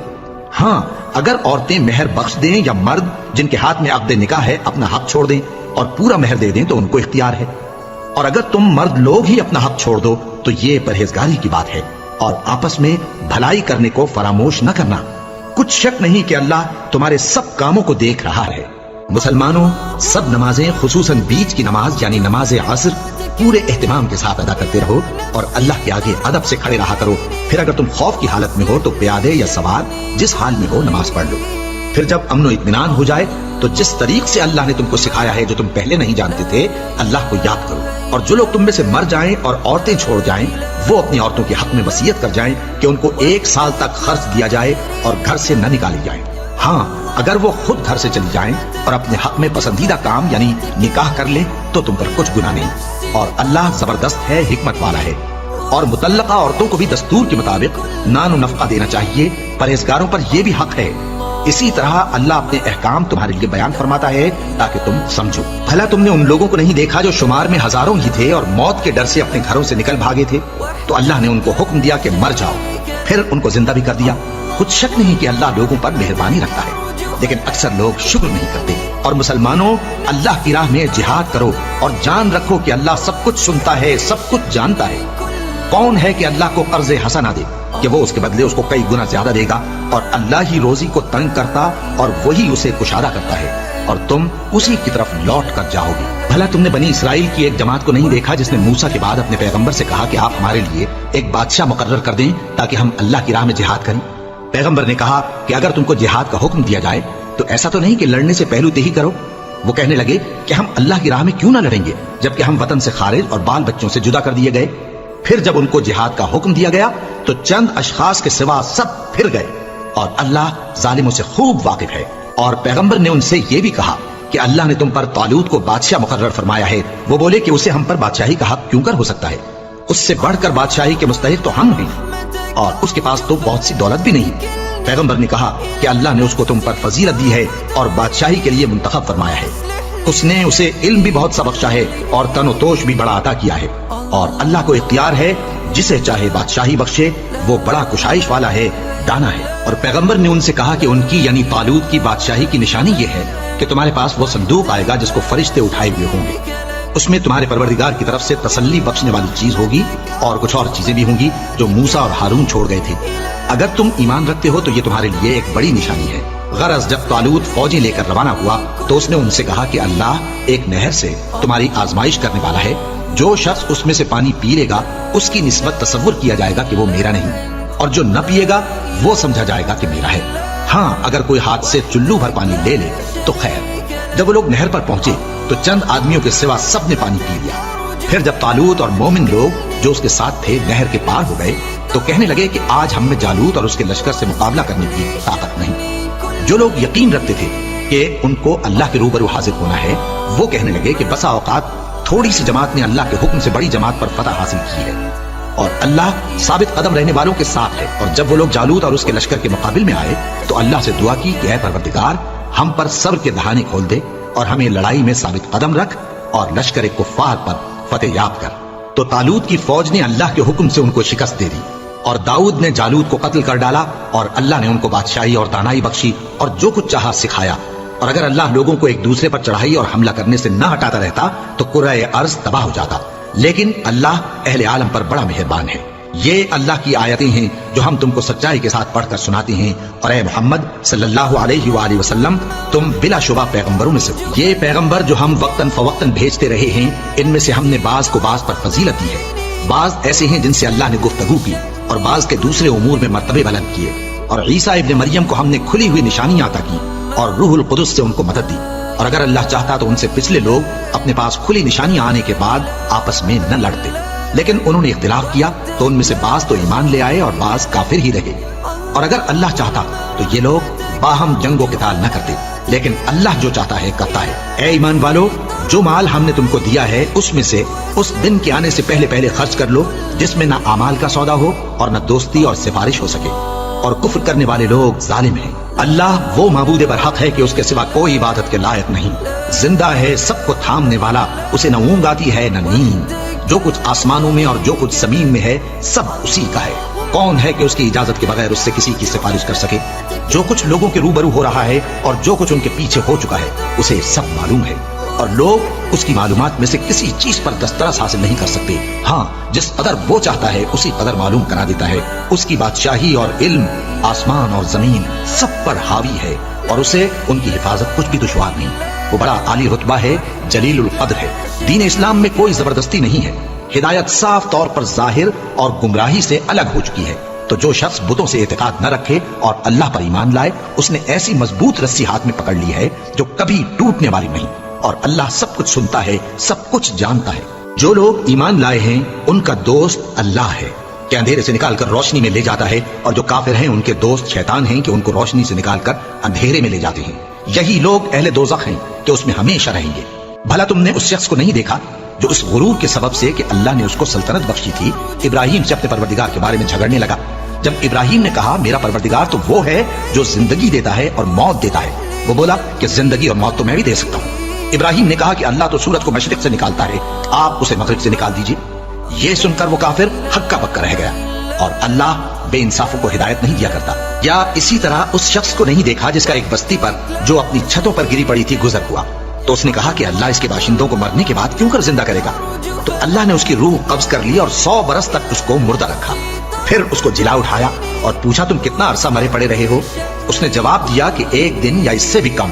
ہاں اگر عورتیں مہر بخش دیں یا مرد جن کے ہاتھ میں عقد نکاح ہے اپنا حق چھوڑ دیں اور پورا مہر دے دیں تو ان کو اختیار ہے، اور اگر تم مرد لوگ ہی اپنا حق چھوڑ دو تو یہ پرہیزگاری کی بات ہے، اور آپس میں بھلائی کرنے کو فراموش نہ کرنا۔ کچھ شک نہیں کہ اللہ تمہارے سب کاموں کو دیکھ رہا ہے۔ مسلمانوں، سب نمازیں خصوصاً بیچ کی نماز یعنی نماز عصر پورے اہتمام کے ساتھ ادا کرتے رہو اور اللہ کے آگے ادب سے کھڑے رہا کرو۔ پھر اگر تم خوف کی حالت میں ہو تو پیادے یا سوار جس حال میں ہو نماز پڑھ لو۔ پھر جب امن و اطمینان ہو جائے تو جس طریق سے اللہ نے تم کو سکھایا ہے جو تم پہلے نہیں جانتے تھے اللہ کو یاد کرو۔ اور جو لوگ تم میں سے مر جائیں اور عورتیں چھوڑ جائیں وہ اپنی عورتوں کے حق میں وصیت کر جائیں کہ ان کو 1 سال تک خرچ دیا جائے اور گھر سے نہ نکالی جائیں۔ ہاں اگر وہ خود گھر سے چلی جائیں اور اپنے حق میں پسندیدہ کام یعنی نکاح کر لیں تو تم پر کچھ گناہ نہیں، اور اللہ زبردست ہے، حکمت والا ہے۔ اور مطلقہ عورتوں کو بھی دستور کے مطابق نان و نفقہ دینا چاہیے، پرہیزگاروں پر یہ بھی حق ہے۔ اسی طرح اللہ اپنے احکام تمہارے لیے بیان فرماتا ہے تاکہ تم سمجھو۔ بھلا تم نے ان لوگوں کو نہیں دیکھا جو شمار میں ہزاروں ہی تھے اور موت کے ڈر سے اپنے گھروں سے نکل بھاگے تھے، تو اللہ نے ان کو حکم دیا کہ مر جاؤ، پھر ان کو زندہ بھی کر دیا۔ کچھ شک نہیں کہ اللہ لوگوں پر مہربانی رکھتا ہے، لیکن اکثر لوگ شکر نہیں کرتے۔ اور مسلمانوں، اللہ کی راہ میں جہاد کرو اور جان رکھو کہ اللہ سب کچھ سنتا ہے، سب کچھ جانتا ہے۔ کون ہے کہ اللہ کو قرض حسنہ دے کہ وہ اس کے بدلے اس کو کئی گنا زیادہ دے گا، اور اللہ ہی روزی کو تنگ کرتا اور وہی اسے کشادہ کرتا ہے، اور تم اسی کی طرف لوٹ کر جاؤ گے۔ بھلا تم نے بنی اسرائیل کی ایک جماعت کو نہیں دیکھا جس نے موسیٰ کے بعد اپنے پیغمبر سے کہا کہ آپ ہمارے لیے ایک بادشاہ مقرر کر دیں تاکہ ہم اللہ کی راہ میں جہاد کریں؟ پیغمبر نے کہا کہ اگر تم کو جہاد کا حکم دیا جائے تو ایسا تو نہیں کہ لڑنے سے پہلو تہی کرو۔ وہ کہنے لگے کہ ہم اللہ کی راہ میں کیوں نہ لڑیں گے جبکہ ہم وطن سے خارج اور بال بچوں سے جدا کر دیے گئے۔ پھر جب ان کو جہاد کا حکم دیا گیا تو چند اشخاص کے سوا سب پھر گئے، اور اللہ ظالموں سے خوب واقف ہے۔ اور پیغمبر نے ان سے یہ بھی کہا کہ اللہ نے تم پر طالوت کو بادشاہ مقرر فرمایا ہے۔ وہ بولے کہ اسے ہم پر بادشاہی کا حق کیوں کر ہو سکتا ہے؟ اس سے بڑھ کر بادشاہی کے مستحق تو ہم ہیں، اور اس کے پاس تو بہت سی دولت بھی نہیں۔ پیغمبر نے کہا کہ اللہ نے اس کو تم پر فضیلت دی ہے اور بادشاہی کے لیے منتخب فرمایا ہے۔ اس نے اسے علم بھی بہت سا بخشا ہے اور تن و توش بھی بڑا عطا کیا ہے، اور اللہ کو اختیار ہے جسے چاہے بادشاہی بخشے، وہ بڑا کشائش والا ہے، دانا ہے۔ اور پیغمبر نے ان سے کہا کہ ان کی یعنی طالوت کی بادشاہی کی نشانی یہ ہے کہ تمہارے پاس وہ صندوق آئے گا جس کو فرشتے اٹھائے ہوئے ہوں گے۔ اس میں تمہارے پروردگار کی طرف سے تسلی بخشنے والی چیز ہوگی، اور کچھ اور چیزیں بھی ہوں گی جو موسیٰ اور ہارون چھوڑ گئے تھے۔ اگر تم ایمان رکھتے ہو تو یہ تمہارے لیے ایک بڑی نشانی ہے۔ غرض جب طالوت فوجیں لے کر روانہ ہوا تو اس نے ان سے کہا کہ اللہ ایک نہر سے تمہاری آزمائش کرنے والا ہے، جو شخص اس میں سے پانی پی لے گا اس کی نسبت تصور کیا جائے گا کہ وہ میرا نہیں، اور جو نہ پیے گا وہ سمجھا جائے گا کہ میرا ہے۔ ہاں اگر کوئی ہاتھ سے چلو بھر پانی لے لے تو خیر۔ جب وہ لوگ نہر پر پہنچے تو چند آدمیوں کے سوا سب نے پانی پی لیا۔ پھر جب طالوت اور مومن لوگ جو اس کے ساتھ تھے نہر کے پار ہو گئے تو کہنے لگے کہ آج ہم میں جالوت اور اس کے لشکر سے مقابلہ کرنے کی طاقت نہیں۔ جو لوگ یقین رکھتے تھے کہ ان کو اللہ کے روبرو حاضر ہونا ہے وہ کہنے لگے کہ بسا اوقات تھوڑی سی جماعت نے اللہ کے حکم سے بڑی جماعت پر فتح حاصل کی ہے، اور اللہ ثابت قدم رہنے والوں کے ساتھ ہے۔ اور جب وہ لوگ جالوت اور اس کے لشکر کے مقابل میں آئے تو اللہ سے دعا کی کہ اے پروردگار ہم پر صبر کے دہانے کھول دے اور ہمیں لڑائی میں ثابت قدم رکھ اور لشکر کفار پر فتح یاب کر۔ تو طالوت کی فوج نے اللہ کے حکم سے ان کو شکست دے دی، اور داؤد نے جالوت کو قتل کر ڈالا، اور اللہ نے ان کو بادشاہی اور دانائی بخشی اور جو کچھ چاہا سکھایا۔ اور اگر اللہ لوگوں کو ایک دوسرے پر چڑھائی اور حملہ کرنے سے نہ ہٹاتا رہتا تو کرۂ ارض تباہ ہو جاتا، لیکن اللہ اہل عالم پر بڑا مہربان ہے۔ یہ اللہ کی آیتیں ہیں جو ہم تم کو سچائی کے ساتھ پڑھ کر سناتے ہیں، اور اے محمد صلی اللہ علیہ وآلہ وسلم تم بلا شبہ پیغمبروں میں سے ہو۔ یہ پیغمبر جو ہم وقتاً فوقتاً بھیجتے رہے ہیں ان میں سے ہم نے بعض کو بعض پر فضیلت دی ہے، بعض ایسے ہیں جن سے اللہ نے گفتگو کی اور بعض کے دوسرے امور میں مرتبے بلند کیے، اور عیسیٰ ابن مریم کو ہم نے کھلی ہوئی نشانیاں عطا کی اور روح القدس سے ان کو مدد دی، اور اگر اللہ چاہتا تو ان سے پچھلے لوگ اپنے پاس کھلی نشانیاں آنے کے بعد آپس میں نہ لڑتے، لیکن انہوں نے اختلاف کیا تو ان میں سے بعض تو ایمان لے آئے اور بعض کافر ہی رہے۔ اور اگر اللہ چاہتا تو یہ لوگ باہم جنگ و قتال نہ کرتے، لیکن اللہ جو چاہتا ہے کرتا ہے۔ اے ایمان والو، جو مال ہم نے تم کو دیا ہے اس میں سے اس دن کے آنے سے پہلے پہلے خرچ کر لو جس میں نہ اعمال کا سودا ہو اور نہ دوستی اور سفارش ہو سکے، اور کفر کرنے والے لوگ ظالم ہیں۔ اللہ وہ معبود برحق ہے کہ اس کے سوا کوئی عبادت کے لائق نہیں، زندہ ہے، سب کو تھامنے والا، اسے نہ اونگ آتی ہے نہ نیند، جو کچھ آسمانوں میں اور جو کچھ زمین میں ہے سب اسی کا ہے۔ کون ہے کہ اس کی اجازت کے بغیر اس سے کسی کی سفارش کر سکے؟ جو کچھ لوگوں کے روبرو ہو رہا ہے اور جو کچھ ان کے پیچھے ہو چکا ہے اسے سب معلوم ہے، اور لوگ اس کی معلومات میں سے کسی چیز پر دسترس حاصل نہیں کر سکتے۔ ہاں جس قدر وہ چاہتا ہے اسی قدر معلوم کرا دیتا ہے۔ اس کی بادشاہی اور علم آسمان اور زمین سب پر حاوی ہے، اور اسے ان کی حفاظت کچھ بھی دشوار نہیں۔ وہ بڑا عالی رتبہ ہے، جلیل القدر ہے۔ دین اسلام میں کوئی زبردستی نہیں ہے، ہدایت صاف طور پر ظاہر اور گمراہی سے الگ ہو چکی ہے۔ تو جو شخص بتوں سے اعتقاد نہ رکھے اور اللہ پر ایمان لائے اس نے ایسی مضبوط رسی ہاتھ میں پکڑ لی ہے جو کبھی ٹوٹنے والی نہیں، اور اللہ سب کچھ سنتا ہے، سب کچھ جانتا ہے۔ جو لوگ ایمان لائے ہیں ان کا دوست اللہ ہے کہ اندھیرے سے نکال کر روشنی میں لے جاتا ہے، اور جو کافر ہیں ان کے دوست شیطان ہیں کہ ان کو روشنی سے نکال کر اندھیرے میں لے جاتے ہیں۔ یہی لوگ اہل دوزخ ہیں کہ اس میں ہمیشہ رہیں گے۔ بھلا تم نے اس شخص کو نہیں دیکھا جو اس غرور کے سبب سے کہ اللہ نے اس کو سلطنت بخشی تھی ابراہیم سے اپنے پروردگار کے بارے میں جھگڑنے لگا؟ جب ابراہیم نے کہا میرا پروردگار تو وہ ہے جو زندگی دیتا ہے اور موت دیتا ہے، وہ بولا کہ زندگی اور موت تو میں بھی دے سکتا ہوں۔ ابراہیم نے کہا کہ اللہ تو سورج کو مشرق سے نکالتا ہے، آپ اسے مغرب سے نکال دیجیے۔ یہ سن کر وہ کافر ہکا بکا رہ گیا، اور اللہ بے انصافوں کو ہدایت نہیں دیا کرتا۔ یا اسی طرح اس شخص کو نہیں دیکھا جس کا ایک بستی پر جو اپنی چھتوں پر گری پڑی تھی گزر ہوا، تو اس نے کہا کہ اللہ اس کے باشندوں کو مرنے کے بعد کیوں کر زندہ کرے گا؟ تو اللہ نے اس کی روح قبض کر لی اور 100 برس تک اس کو مردہ رکھا، پھر اس کو جلا اٹھایا اور پوچھا تم کتنا عرصہ مرے پڑے رہے ہو؟ اس نے جواب دیا کہ 1 دن یا اس سے بھی کم۔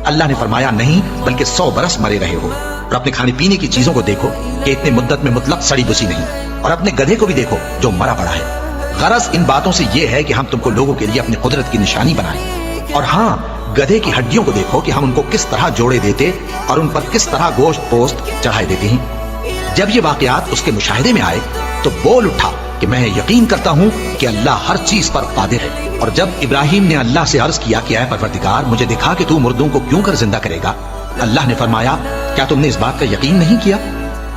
اللہ نے فرمایا نہیں بلکہ 100 برس مرے رہے ہو، اور اپنے کھانے پینے کی چیزوں کو دیکھو کہ اتنے مدت میں مطلق سڑی بسی نہیں، اور اپنے گدھے کو بھی دیکھو جو مرا پڑا ہے۔ غرض ان باتوں سے یہ ہے کہ ہم تم کو لوگوں کے لیے اپنی قدرت کی نشانی بنائیں، اور ہاں گدھے کی ہڈیوں کو دیکھو کہ ہم ان کو کس طرح جوڑے دیتے اور ان پر کس طرح گوشت پوست چڑھائے دیتے ہیں۔ جب یہ واقعات اس کے مشاہدے میں آئے تو بول اٹھا کہ میں یقین کرتا ہوں کہ اللہ ہر چیز پر قادر ہے۔ اور جب ابراہیم نے اللہ سے عرض کیا کہ اے پروردگار مجھے دکھا کہ تو مردوں کو کیوں کر زندہ کرے گا، اللہ نے فرمایا کیا تم نے اس بات کا یقین نہیں کیا؟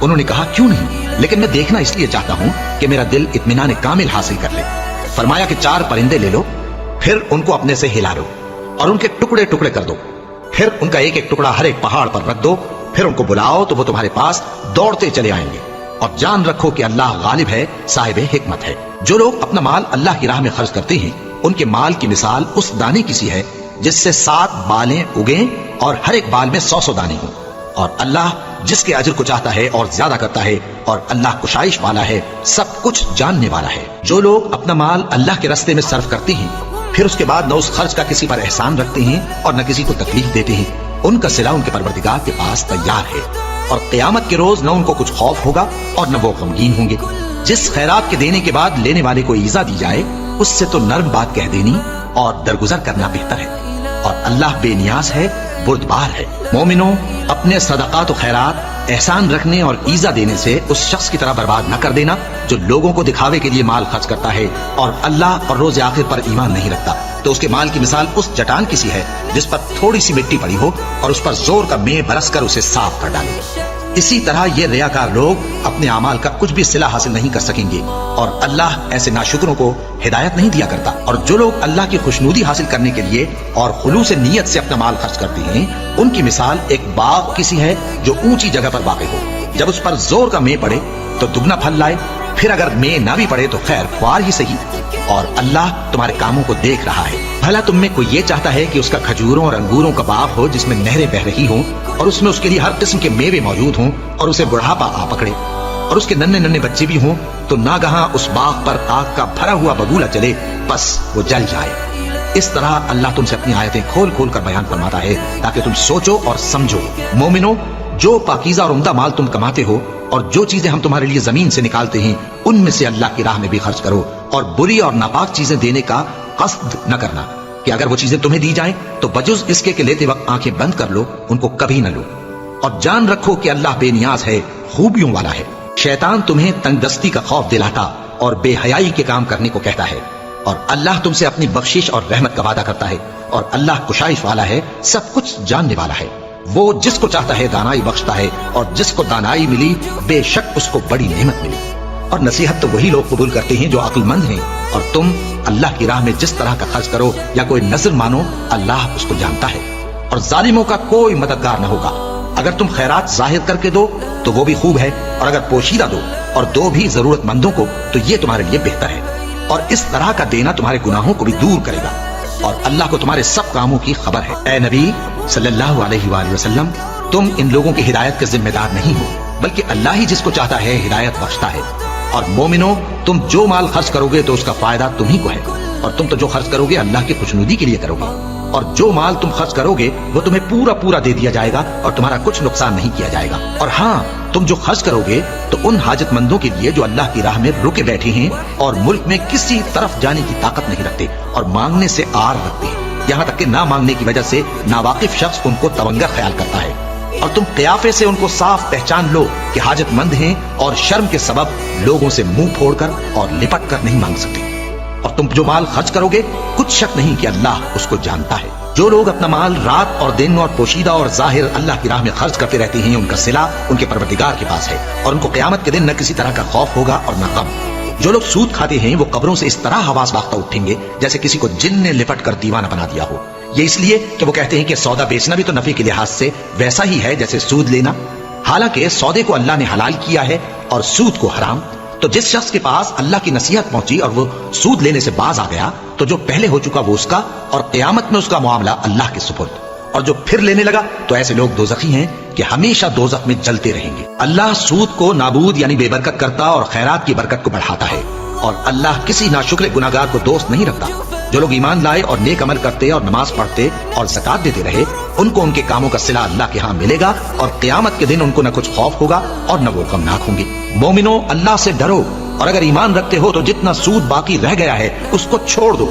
انہوں نے کہا کیوں نہیں، لیکن میں دیکھنا اس لیے چاہتا ہوں کہ میرا دل اطمینان کامل حاصل کر لے۔ فرمایا کہ 4 پرندے لے لو، پھر ان کو اپنے سے ہلا لو اور ان کے ٹکڑے ٹکڑے کر دو، پھر ان کا ایک ایک ٹکڑا ہر ایک پہاڑ پر رکھ دو، پھر ان کو بلاؤ تو وہ تمہارے پاس دوڑتے چلے آئیں گے، اور جان رکھو کہ اللہ غالب ہے، صاحب حکمت ہے۔ جو لوگ اپنا مال اللہ کی راہ میں خرچ کرتے ہیں ان کے مال کی مثال اس دانے کی سی ہے جس سے 7 بالیں اگیں اور ہر ایک بال میں 100 دانے ہوں، اور اللہ جس کے اجر کو چاہتا ہے اور زیادہ کرتا ہے، اور اللہ کشائش والا ہے، سب کچھ جاننے والا ہے۔ جو لوگ اپنا مال اللہ کے راستے میں صرف کرتے ہیں پھر اس کے بعد نہ اس خرچ کا کسی پر احسان رکھتے ہیں اور نہ کسی کو تکلیف دیتے ہیں، ان کا صلہ ان کے پروردگار کے پاس تیار ہے، اور قیامت کے روز نہ ان کو کچھ خوف ہوگا اور نہ وہ غمگین ہوں گے۔ جس خیرات کے دینے کے بعد لینے والے کو ایذا دی جائے اس سے تو نرم بات کہہ دینی اور درگزر کرنا بہتر ہے، اور اللہ بے نیاز ہے، بردبار ہے۔ مومنوں، اپنے صدقات و خیرات احسان رکھنے اور ایذا دینے سے اس شخص کی طرح برباد نہ کر دینا جو لوگوں کو دکھاوے کے لیے مال خرچ کرتا ہے اور اللہ اور روز آخر پر ایمان نہیں رکھتا، تو اس کے مال کی مثال اس چٹان کی سی ہے جس پر تھوڑی سی مٹی پڑی ہو اور اس پر زور کا مے برس کر اسے صاف کر ڈالے۔ اسی طرح یہ ریاکار لوگ اپنے اعمال کا کچھ بھی صلہ حاصل نہیں کر سکیں گے، اور اللہ ایسے ناشکروں کو ہدایت نہیں دیا کرتا۔ اور جو لوگ اللہ کی خوشنودی حاصل کرنے کے لیے اور خلوص نیت سے اپنا مال خرچ کرتے ہیں ان کی مثال ایک باغ کی سی ہے جو اونچی جگہ پر واقع ہو، جب اس پر زور کا مے پڑے تو دگنا پھل لائے، پھر اگر مے نہ بھی پڑے تو خیر خوار ہی صحیح، اور اللہ تمہارے کاموں کو دیکھ رہا ہے۔ بھلا تم میں کوئی یہ چاہتا ہے کہ اس کا کھجوروں اور انگوروں کا باغ ہو جس میں نہریں بہ رہی ہوں اور اس میں اس کے لیے ہر قسم کے میوے موجود ہوں اور اسے بڑھاپا آ پکڑے اور اس کے ننھے ننھے بچے بھی ہوں تو ناگہاں اس باغ پر آگ کا بھرا ہوا بگولا چلے بس وہ جل جائے؟ اس طرح اللہ تم سے اپنی آیتیں کھول کھول کر بیان فرماتا ہے تاکہ تم سوچو اور سمجھو۔ مومنو، جو پاکیزہ اور عمدہ مال تم کماتے ہو اور جو چیزیں ہم تمہارے لیے زمین سے نکالتے ہیں ان میں سے اللہ کی راہ میں بھی خرچ کرو، اور بری اور ناپاک چیزیں دینے کا قصد نہ کرنا کہ اگر وہ چیزیں تمہیں دی جائیں تو بجز اس کے کہ لیتے وقت آنکھیں بند کر لو ان کو کبھی نہ لو، اور جان رکھو کہ اللہ بے نیاز ہے، خوبیوں والا ہے۔ شیطان تمہیں تنگ دستی کا خوف دلاتا اور بے حیائی کے کام کرنے کو کہتا ہے، اور اللہ تم سے اپنی بخشش اور رحمت کا وعدہ کرتا ہے، اور اللہ کشائش والا ہے، سب کچھ جاننے والا ہے۔ وہ جس کو چاہتا ہے دانائی بخشتا ہے، اور جس کو دانائی ملی بے شک اس کو بڑی نعمت ملی۔ اور نصیحت تو وہی لوگ قبول کرتے ہیں جو عقل مند ہیں، اور تم اللہ کی راہ میں جس طرح کا خرچ کرو یا کوئی نذر مانو اللہ اس کو جانتا ہے، اور ظالموں کا کوئی مددگار نہ ہوگا۔ اگر تم خیرات ظاہر کر کے دو تو وہ بھی خوب ہے، اور اگر پوشیدہ دو اور دو بھی ضرورت مندوں کو تو یہ تمہارے لیے بہتر ہے، اور اس طرح کا دینا تمہارے گناہوں کو بھی دور کرے گا، اور اللہ کو تمہارے سب کاموں کی خبر ہے۔ اے نبی صلی اللہ علیہ وآلہ وسلم، تم ان لوگوں کی ہدایت کے ذمہ دار نہیں ہو، بلکہ اللہ ہی جس کو چاہتا ہے ہدایت بخشتا ہے۔ اور مومنو، تم جو مال خرچ کرو گے تو اس کا فائدہ تمہیں کو ہے، اور تم تو جو خرچ کرو گے اللہ کی خوشنودی کے لیے کرو گے، اور جو مال تم خرچ کرو گے وہ تمہیں پورا پورا دے دیا جائے گا اور تمہارا کچھ نقصان نہیں کیا جائے گا۔ اور ہاں، تم جو خرچ کرو گے تو ان حاجت مندوں کے لیے جو اللہ کی راہ میں رکے بیٹھے ہیں اور ملک میں کسی طرف جانے کی طاقت نہیں رکھتے اور مانگنے سے آر رکھتے ہیں، یہاں تک کہ نہ مانگنے کی وجہ سے ناواقف شخص ان کو تونگر خیال کرتا ہے، اور تم قیافے سے ان کو صاف پہچان لو کہ حاجت مند ہیں اور شرم کے سبب لوگوں سے منہ پھوڑ کر اور لپٹ کر نہیں مانگ سکتے۔ اور تم جو مال خرچ کرو گے کچھ شک نہیں کہ اللہ اس کو جانتا ہے۔ جو لوگ اپنا مال رات اور دن اور پوشیدہ اور ظاہر اللہ کی راہ میں خرچ کرتے رہتے ہیں ان کا صلہ ان کے پروردگار کے پاس ہے، اور ان کو قیامت کے دن نہ کسی طرح کا خوف ہوگا اور نہ غم۔ جو لوگ سود کھاتے ہیں وہ قبروں سے اس طرح حواس باختہ اٹھیں گے جیسے کسی کو جن نے لپٹ کر دیوانہ بنا دیا ہو، یہ اس لیے کہ وہ کہتے ہیں کہ سودا بیچنا بھی تو نفع کے لحاظ سے ویسا ہی ہے جیسے سود لینا، حالانکہ سودے کو اللہ نے حلال کیا ہے اور سود کو حرام۔ تو جس شخص کے پاس اللہ کی نصیحت پہنچی اور وہ سود لینے سے باز آ گیا تو جو پہلے ہو چکا وہ اس کا، اور قیامت میں اس کا معاملہ اللہ کے سپرد، اور جو پھر لینے لگا تو ایسے لوگ دوزخی ہیں کہ ہمیشہ دوزخ میں جلتے رہیں گے۔ اللہ سود کو نابود یعنی بے برکت کرتا اور خیرات کی برکت کو بڑھاتا ہے، اور اللہ کسی ناشکر گناہگار کو دوست نہیں رکھتا۔ جو لوگ ایمان لائے اور نیک عمل کرتے اور نماز پڑھتے اور زکات دیتے رہے ان کو ان کے کاموں کا صلہ اللہ کے ہاں ملے گا، اور قیامت کے دن ان کو نہ کچھ خوف ہوگا اور نہ وہ غمناک ہوں گے۔ مومنو، اللہ سے ڈرو، اور اگر ایمان رکھتے ہو تو جتنا سود باقی رہ گیا ہے اس کو چھوڑ دو،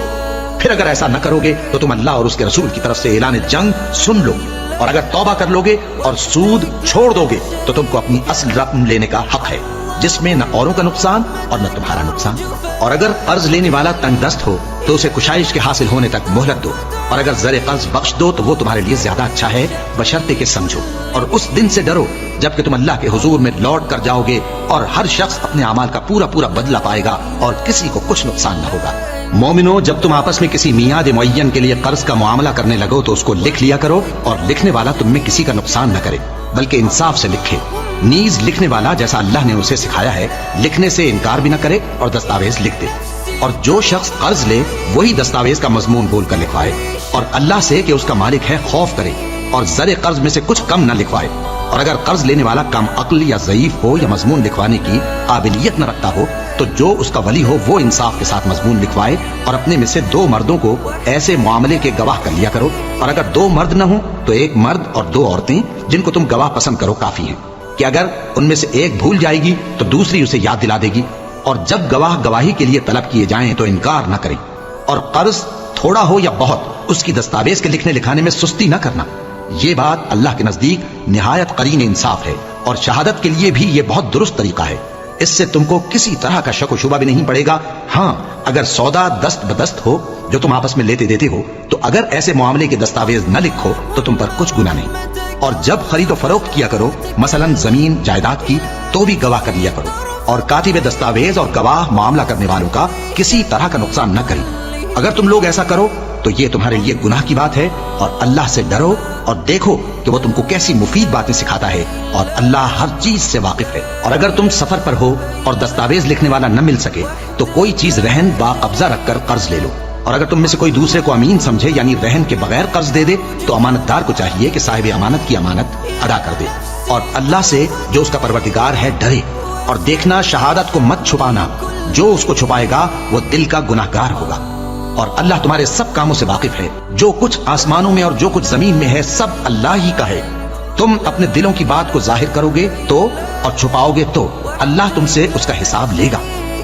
پھر اگر ایسا نہ کرو گے تو تم اللہ اور اس کے رسول کی طرف سے اعلان جنگ سن لو، اور اگر توبہ کر لو گے اور سود چھوڑ دو گے تو تم کو اپنی اصل رقم لینے کا حق ہے جس میں نہ اوروں کا نقصان اور نہ تمہارا نقصان۔ اور اگر قرض لینے والا تنگ دست ہو تو اسے کشائش کے حاصل ہونے تک مہلت دو، اور اگر زر قرض بخش دو تو وہ تمہارے لیے زیادہ اچھا ہے بشرطے کہ سمجھو، اور اس دن سے ڈرو جب کہ تم اللہ کے حضور میں لوٹ کر جاؤ گے اور ہر شخص اپنے اعمال کا پورا پورا بدلہ پائے گا اور کسی کو کچھ نقصان نہ ہوگا۔ مومنو، جب تم آپس میں کسی میعاد معین کے لیے قرض کا معاملہ کرنے لگو تو اس کو لکھ لیا کرو، اور لکھنے والا تم میں کسی کا نقصان نہ کرے بلکہ انصاف سے لکھے، نیز لکھنے والا جیسا اللہ نے اسے سکھایا ہے لکھنے سے انکار بھی نہ کرے اور دستاویز لکھ دے، اور جو شخص قرض لے وہی دستاویز کا مضمون بول کر لکھوائے، اور اللہ سے کہ اس کا مالک ہے خوف کرے، اور زر قرض میں سے کچھ کم نہ لکھوائے، اور اگر قرض لینے والا کم عقل یا ضعیف ہو یا مضمون لکھوانے کی قابلیت نہ رکھتا ہو تو جو اس کا ولی ہو وہ انصاف کے ساتھ مضمون لکھوائے، اور اپنے میں سے 2 مردوں کو ایسے معاملے کے گواہ کر لیا کرو، اور اگر 2 مرد نہ ہوں تو 1 مرد اور 2 عورتیں جن کو تم گواہ پسند کرو کافی ہیں۔ کہ اگر ان میں سے ایک بھول جائے گی تو دوسری اسے یاد دلا دے گی، اور جب گواہ گواہی کے لیے طلب کیے جائیں تو انکار نہ کریں، اور قرض تھوڑا ہو یا بہت اس کی دستاویز کے لکھنے لکھانے میں سستی نہ کرنا۔ یہ بات اللہ کے نزدیک نہایت قرین انصاف ہے، اور شہادت کے لیے بھی یہ بہت درست طریقہ ہے۔ اس سے تم کو کسی طرح کا شک و شبہ بھی نہیں پڑے گا۔ ہاں، اگر سودا دست بدست ہو جو تم آپس میں لیتے دیتے ہو، تو اگر ایسے معاملے کے دستاویز نہ لکھو تو تم پر کچھ گناہ نہیں۔ اور جب خرید و فروخت کیا کرو، مثلا زمین جائیداد کی، تو بھی گواہ کر لیا کرو، اور کاتب دستاویز اور گواہ معاملہ کرنے والوں کا کسی طرح کا نقصان نہ کریں۔ اگر تم لوگ ایسا کرو تو یہ تمہارے لیے گناہ کی بات ہے، اور اللہ سے ڈرو اور دیکھو کہ وہ تم کو کیسی مفید باتیں سکھاتا ہے، اور اللہ ہر چیز سے واقف ہے۔ اور اگر تم سفر پر ہو اور دستاویز لکھنے والا نہ مل سکے تو کوئی چیز رہن با قبضہ رکھ کر قرض لے لو، اور اگر تم میں سے کوئی دوسرے کو امین سمجھے یعنی رہن کے بغیر قرض دے دے تو امانت دار کو چاہیے کہ صاحب امانت کی امانت ادا کر دے، اور اللہ سے جو اس کا پروردگار ہے ڈرے۔ اور دیکھنا، شہادت کو مت چھپانا، جو اس کو چھپائے گا وہ دل کا گناہگار ہوگا، اور اللہ تمہارے سب کاموں سے واقف ہے۔ جو کچھ آسمانوں میں اور جو کچھ زمین میں ہے سب اللہ ہی کا ہے۔ تم اپنے دلوں کی بات کو ظاہر کرو گے تو اور چھپاؤ گے تو اللہ تم سے اس کا حساب لے گا،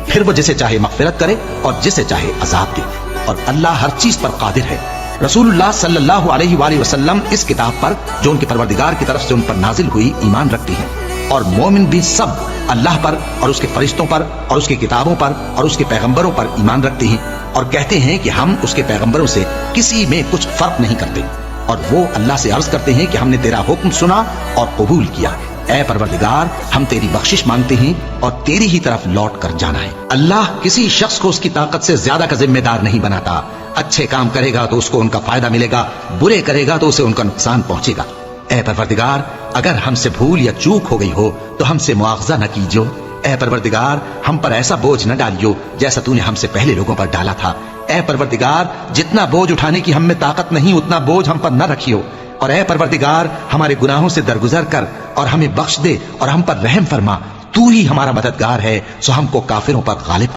پھر وہ جسے چاہے مغفرت کرے اور جسے چاہے عذاب دے، اور اللہ ہر چیز پر قادر ہے۔ رسول اللہ صلی اللہ علیہ وآلہ وسلم اس کتاب پر جو ان کے پروردگار کی طرف سے ان پر نازل ہوئی ایمان رکھتے ہیں، اور مومن بھی سب اللہ پر اور اس کے فرشتوں پر اور اس کی کتابوں پر اور اس کے پیغمبروں پر ایمان رکھتے ہیں، اور کہتے ہیں کہ ہم اس کے پیغمبروں سے کسی میں کچھ فرق نہیں کرتے، اور وہ اللہ سے عرض کرتے ہیں کہ ہم نے تیرا حکم سنا اور قبول کیا۔ اے پروردگار، ہم تیری بخشش مانگتے ہیں اور تیری ہی طرف لوٹ کر جانا ہے۔ اللہ کسی شخص کو اس کی طاقت سے زیادہ کا ذمہ دار نہیں بناتا۔ اچھے کام کرے گا تو اس کو ان کا فائدہ ملے گا، برے کرے گا تو اسے ان کا نقصان پہنچے گا۔ اے پروردگار، اگر ہم سے بھول یا چوک ہو گئی ہو تو ہم سے مواخذہ نہ کیجو۔ اے پروردگار، ہم پر ایسا بوجھ نہ ڈالیو جیسا تو نے ہم سے پہلے لوگوں پر ڈالا تھا۔ اے پروردگار، جتنا بوجھ اٹھانے کی ہم میں طاقت نہیں اتنا بوجھ ہم پر نہ رکھیو، اور اے پروردگار، ہمارے گناہوں سے درگزر کر اور ہمیں بخش دے اور ہم پر رحم فرما۔ تو ہی ہمارا مددگار ہے، سو ہم کو کافروں پر غالب